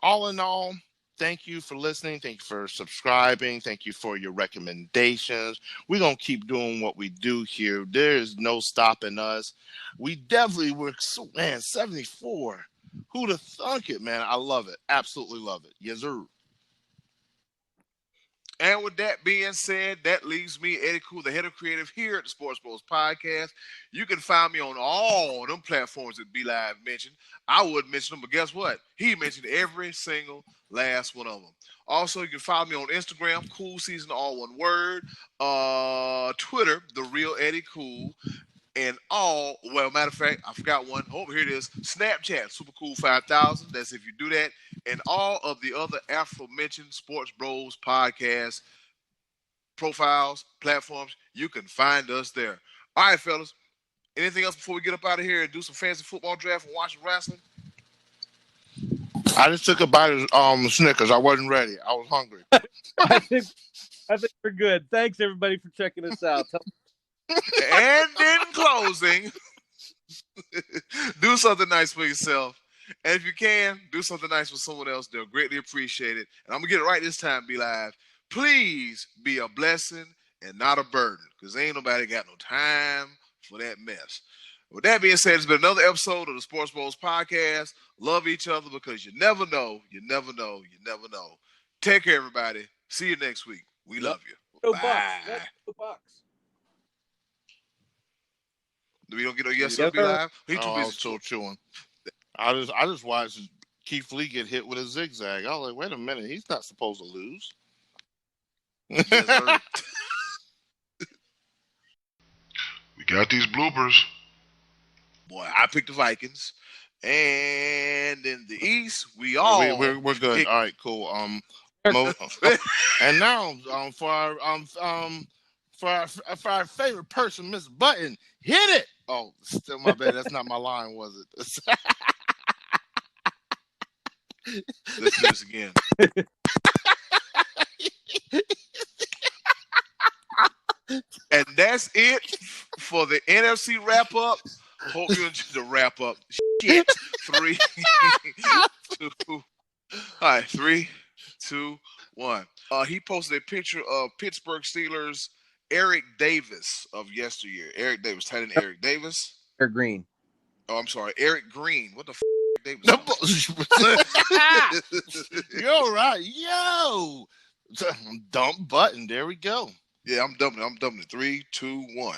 all in all, thank you for listening. Thank you for subscribing. Thank you for your recommendations. We're going to keep doing what we do here. There is no stopping us. We definitely were, man, 74. Who'd have thunk it, man? I love it. Absolutely love it. Yes, sir. And with that being said, that leaves me, Eddy Kool, the head of creative here at the Sports Bros Podcast. You can find me on all them platforms that B Live mentioned. I would mention them, but guess what? He mentioned every single last one of them. Also, you can follow me on Instagram, Kool Season, all one word. Twitter, The Real Eddy Kool. And matter of fact, I forgot one. Oh, here it is. Snapchat, Super Cool 5000. That's if you do that. And all of the other aforementioned Sports Bros podcast profiles, platforms, you can find us there. All right, fellas. Anything else before we get up out of here and do some fancy football draft and watch wrestling? I just took a bite of Snickers. I wasn't ready. I was hungry. I think we're good. Thanks, everybody, for checking us out. And in closing, do something nice for yourself. And if you can, do something nice for someone else. They'll greatly appreciate it. And I'm going to get it right this time, Be Live. Please be a blessing and not a burden, because ain't nobody got no time for that mess. With that being said, it's been another episode of the Sports Bros Podcast. Love each other, because you never know, you never know, you never know. Take care, everybody. See you next week. We love you. No Bye. box. That's the box. We don't get no yes or Be Live? He too I busy was still chewing. I just watched Keith Lee get hit with a zigzag. I was like, wait a minute, he's not supposed to lose. Yes, We got these bloopers. boy, I picked the Vikings. And in the East, we're good. All right, cool. And now for our favorite person, Miss Button, hit it. Oh, still my bad. That's not my line, was it? Let's do this again. And that's it for the NFC wrap up. Hope you enjoyed the wrap up. Shit. 3, 2. All right, 3, 2, 1. He posted a picture of Pittsburgh Steelers Eric Davis of yesteryear. Eric Davis, tight end Eric Davis. Eric Green. Oh, I'm sorry, Eric Green. What the Davis? You're right. Yo. Dump Button. There we go. Yeah, I'm dumping it. 3, 2, 1.